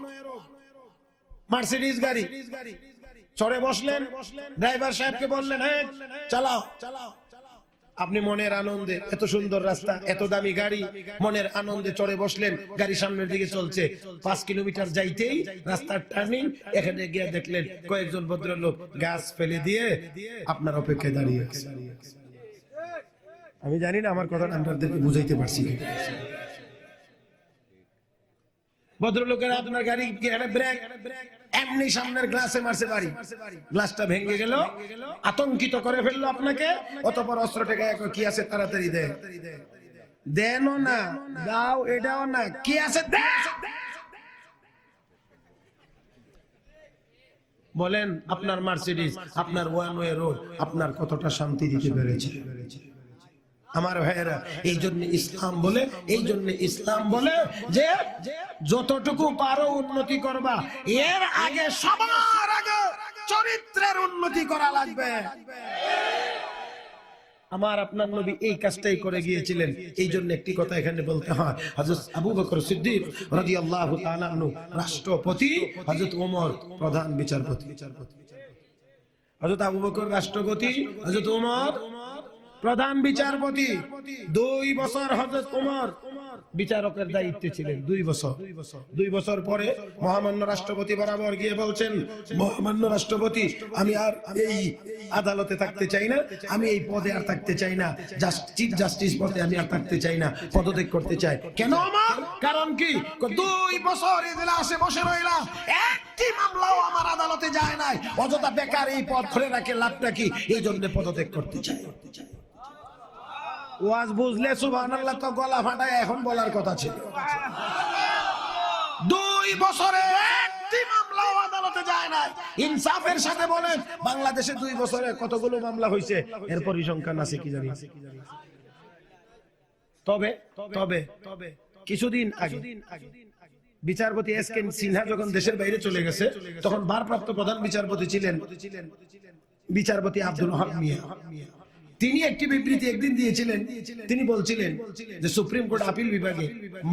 মার্সিডিজ গাড়ি। চড়ে বসলেন, ড্রাইভার সাহেবকে বললেন, হ্যাঁ চালাও। আপনি মনের আনন্দে, এত সুন্দর রাস্তা, এত দামি গাড়ি, মনের আনন্দে চড়ে বসলেন, গাড়ি সামনের দিকে চলছে। 5 কিলোমিটার যাইতেই রাস্তার টার্নিং, এখানে গিয়ে দেখলেন কয়েকজন ভদ্রলোক গাছ ফেলে দিয়ে আপনার অপেক্ষায় দাঁড়িয়ে আছে। আমি জানি না আমার কথা আপনাদেরকে বুঝাইতে পারছি। ভদ্রলোকেরা আপনার গাড়ি ব্রেক, এমনি সামনের গ্লাসে মারছে বাড়ি, গ্লাসটা ভেঙে গেল, আতঙ্কিত করে ফেললো আপনাকে। অতঃপর অস্ত্র টাকা কি আছে তাড়াতাড়ি দেন না, দাও, এটাও না, কি আছে বলেন। আপনার মার্সিডিজ, আপনার 1 ওয়ে রোড আপনার কতটা শান্তি দিতে পেরেছে আমার ভাইয়েরা? এই জন্য ইসলাম বলে, এই জন্য ইসলাম বলে যে যতটুকু পারো উন্নতি করবা, এর আগে সবার আগে চরিত্রের উন্নতি করা লাগবে। আমার আপনার নবী এই কাজটাই করে গিয়েছিলেন। এই জন্য একটি কথা এখানে বলতে হয়, হযরত আবু বকর সিদ্দিক রাদিয়াল্লাহু তাআলা আনহু রাষ্ট্রপতি, হযরত ওমর প্রধান বিচারপতি। হযরত আবু বকর রাষ্ট্রপতি, হযরত ওমর প্রধান বিচারপতি। 2 বছর হযরত ওমর বিচারকের দায়িত্বে ছিলেন, 2 বছর। 2 বছর পরে মহামান্য রাষ্ট্রপতি বরাবর গিয়ে বলছেন, মহামান্য রাষ্ট্রপতি, আমি আর এই আদালতে থাকতে চাই না, আমি এই পদে আর থাকতে চাই না, চিফ জাস্টিস পদে আমি আর থাকতে চাই না, পদত্যাগ করতে চাই। কেন ওমর? কারণ কি? 2 বছর এজলাসে বসে রইলাম, একটি মামলাও আমার আদালতে যায় নাই, অযথা বেকার এই পদ ধরে রাখে লাভটা কি? এই জন্য পদত্যাগ করতে চাই। ওয়াজ বুঝলে সুবহানাল্লাহ তো গলা ফাটায় এখন বলার কথা ছিল। 2 বছরে একটি মামলাও আদালতে যায় নাই। ইনসাফের সাথে বলেন, বাংলাদেশে 2 বছরে কতগুলো মামলা হয়েছে এর পরিসংখ্যান আছে কি জানি? তবে কিছুদিন আগে বিচারপতি এস.কে. সিনহা যখন দেশের বাইরে চলে গেছে, তখন ভারপ্রাপ্ত প্রধান বিচারপতি ছিলেন বিচারপতি আব্দুল ওয়াহাব মিয়া। তিনি একটি বিবৃতি একদিন দিয়েছিলেন, তিনি বলছিলেন যে সুপ্রিম কোর্ট আপিল বিভাগে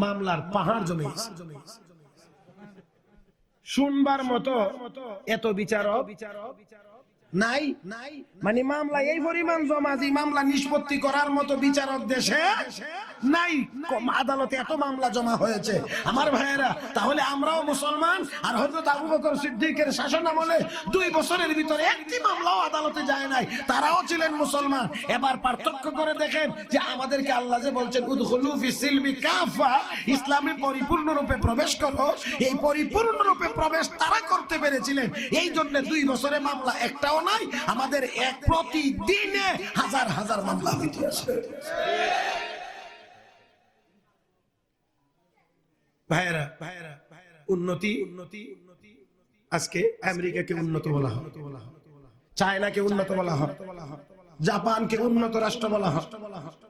মামলার পাহাড় জমে গেছে, শুনবার মতো এত বিচারক নাই, মানে মামলা এই পরিমাণ জমা, যে মামলা নিষ্পত্তি করার মতো বিচারক দেশে নাই, আদালতে এত মামলা জমা হয়েছে। আমার ভাইয়েরা, তাহলে আমরাও মুসলমান, আর হযরত আবু বকর সিদ্দিকের শাসন আমলে 2 বছরের ভিতরে একটি মামলাও আদালতে যায় নাই, তারাও ছিলেন মুসলমান। এবার পার্থক্য করে দেখেন যে আমাদেরকে আল্লাহ যে বলছেন উদখুলু ফিস সিলমি কাফা, ইসলামে পরিপূর্ণরূপে প্রবেশ করো, এই পরিপূর্ণরূপে প্রবেশ তারা করতে পেরেছিলেন। এই জন্য 2 বছরে মামলা একটাও নাই। আমাদের প্রতিদিনে হাজার হাজার মামলা হইতে আছে। ভাইরা, উন্নতি, আজকে আমেরিকাকে উন্নত বলা হয়, চায়নাকে উন্নত বলা হয়, জাপানকে উন্নত রাষ্ট্র বলা হয়।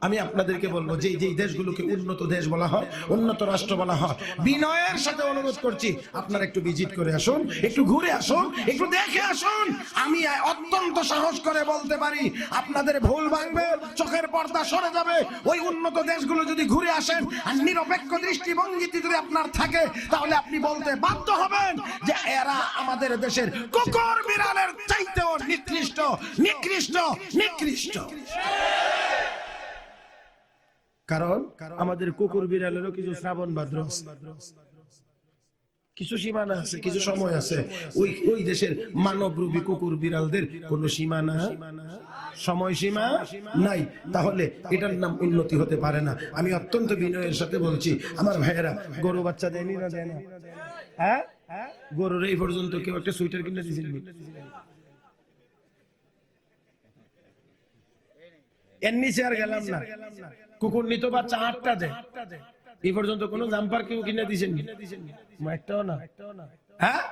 আমি আপনাদেরকে বলবো যে যেই দেশগুলোকে উন্নত দেশ বলা হয়, উন্নত রাষ্ট্র বলা হয়, বিনয়ের সাথে অনুরোধ করছি আপনারা একটু ভিজিট করে আসুন, একটু ঘুরে আসুন, একটু দেখে আসুন। আমি অত্যন্ত সাহস করে বলতে পারি আপনাদের ভুল ভাঙবে, চোখের পর্দা সরে যাবে। ওই উন্নত দেশগুলো যদি ঘুরে আসেন আর নিরপেক্ষ দৃষ্টিভঙ্গি যদি আপনার থাকে, তাহলে আপনি বলতে বাধ্য হবেন যে এরা আমাদের দেশের কুকুর বিড়ালের চাইতেও নিকৃষ্ট, নিকৃষ্ট, নিকৃষ্ট। কারণ আমাদের কুকুর বিড়ালেরও কিছু শ্রাবণ ভাদ্র, কিছু সীমানা আছে, কিছু সময় আছে। ওই দেশের মানবরূপী কুকুর বিড়ালদের কোনো সীমানা, সময়সীমা নাই। তাহলে এটার নাম উন্নতি হতে পারে না। আমি অত্যন্ত বিনয়ের সাথে বলছি, আমার ভাইয়েরা, গরু বাচ্চা দেয়নি না দেয় না? হ্যাঁ, গরুর এই পর্যন্ত কেউ একটা সোয়েটার কিনে দিয়েছিল? এর নিচে আর গেলাম না। কুকুর নিত বাচ্চা 8টা দেয়, এই পর্যন্ত কোনো জাম্পার কেউ কিনে দিয়েছেন? একটাও না। হ্যাঁ,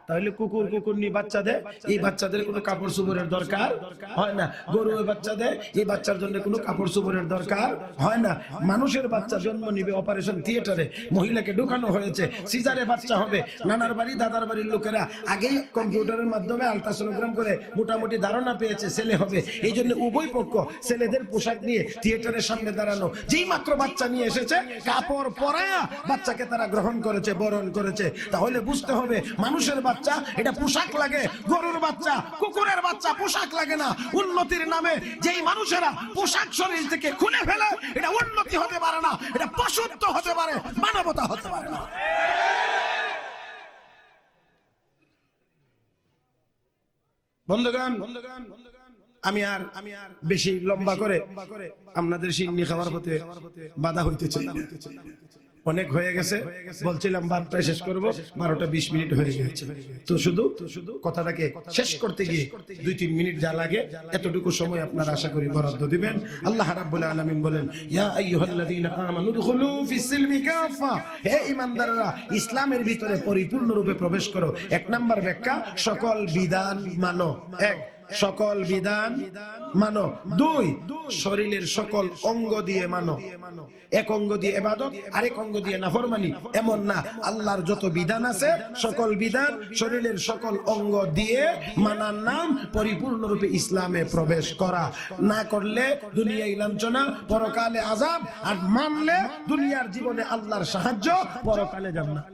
তাহলে কুকুর কুকুরনি বাচ্চা দেয়, এই বাচ্চাদের কোনো কাপড় চোপড়ের দরকার হয় না। গরু ওই বাচ্চা দেয়, এই বাচ্চার জন্য কোনো কাপড় চোপড়ের দরকার হয় না। মানুষের বাচ্চা জন্ম নিবে অপারেশন থিয়েটারে, মহিলাকে ঢুকানো হয়েছে, সিজারে বাচ্চা হবে। নানার বাড়ি দাদার বাড়ির লোকেরা আগেই কম্পিউটারের মাধ্যমে আলট্রাসোনোগ্রাম করে মোটামুটি ধারণা পেয়েছে ছেলে হবে। এই জন্য উভয় পক্ষ ছেলেদের পোশাক নিয়ে থিয়েটারের সামনে দাঁড়ানো। যেই মাত্র বাচ্চা নিয়ে এসেছে, কাপড় পরায়া বাচ্চাকে তারা গ্রহণ করেছে, বরণ করেছে। তাহলে বুঝতে হবে, মানুষের বাচ্চা এটা পোশাক লাগে, গরুর বাচ্চা, কুকুরের বাচ্চা পোশাক লাগে না। উন্নতির নামে যেই মানুষেরা পোশাক শরীর থেকে খুলে ফেলে, এটা উন্নতি হতে পারে না, এটা পশুত্ব হতে পারে, মানবতা হতে পারে না। বন্ধুগণ, আমি আর বেশি লম্বা করে আপনাদের সিন্নি খাওয়ার পথে বাধা হইতে চাই না। অনেক হয়ে গেছে, বলছিলাম 12টায় শেষ করব, 12টা 20 মিনিট হয়ে গেছে। তো শুধু কথাটাকে শেষ করতে গিয়ে 2-3 মিনিট যা লাগে, এতটুকু সময় আপনারা আশা করি বরাদ্দ দিবেন। আল্লাহ রাব্বুল আলামিন বলেন, ইয়া আইয়ুহাল্লাযীনা আমানু দুখুলু ফিস-সিলমি কাফা, হে ঈমানদাররা, ইসলামের ভিতরে পরিপূর্ণ রূপে প্রবেশ করো। 1 নাম্বার ব্যাখ্যা, সকল বিধান মানো। 1, সকল বিধান মানো। 2, শরীরের সকল অঙ্গ দিয়ে মানো। 1 অঙ্গ দিয়ে ইবাদত, আরেক অঙ্গ দিয়ে নাফরমানি, এমন না। আল্লাহর যত বিধান আছে, সকল বিধান শরীরের সকল অঙ্গ দিয়ে মানার নাম পরিপূর্ণরূপে ইসলামে প্রবেশ করা। না করলে দুনিয়ায় লাঞ্ছনা, পরকালে আযাব, আর মানলে দুনিয়ার জীবনে আল্লাহর সাহায্য, পরকালে জান্নাত।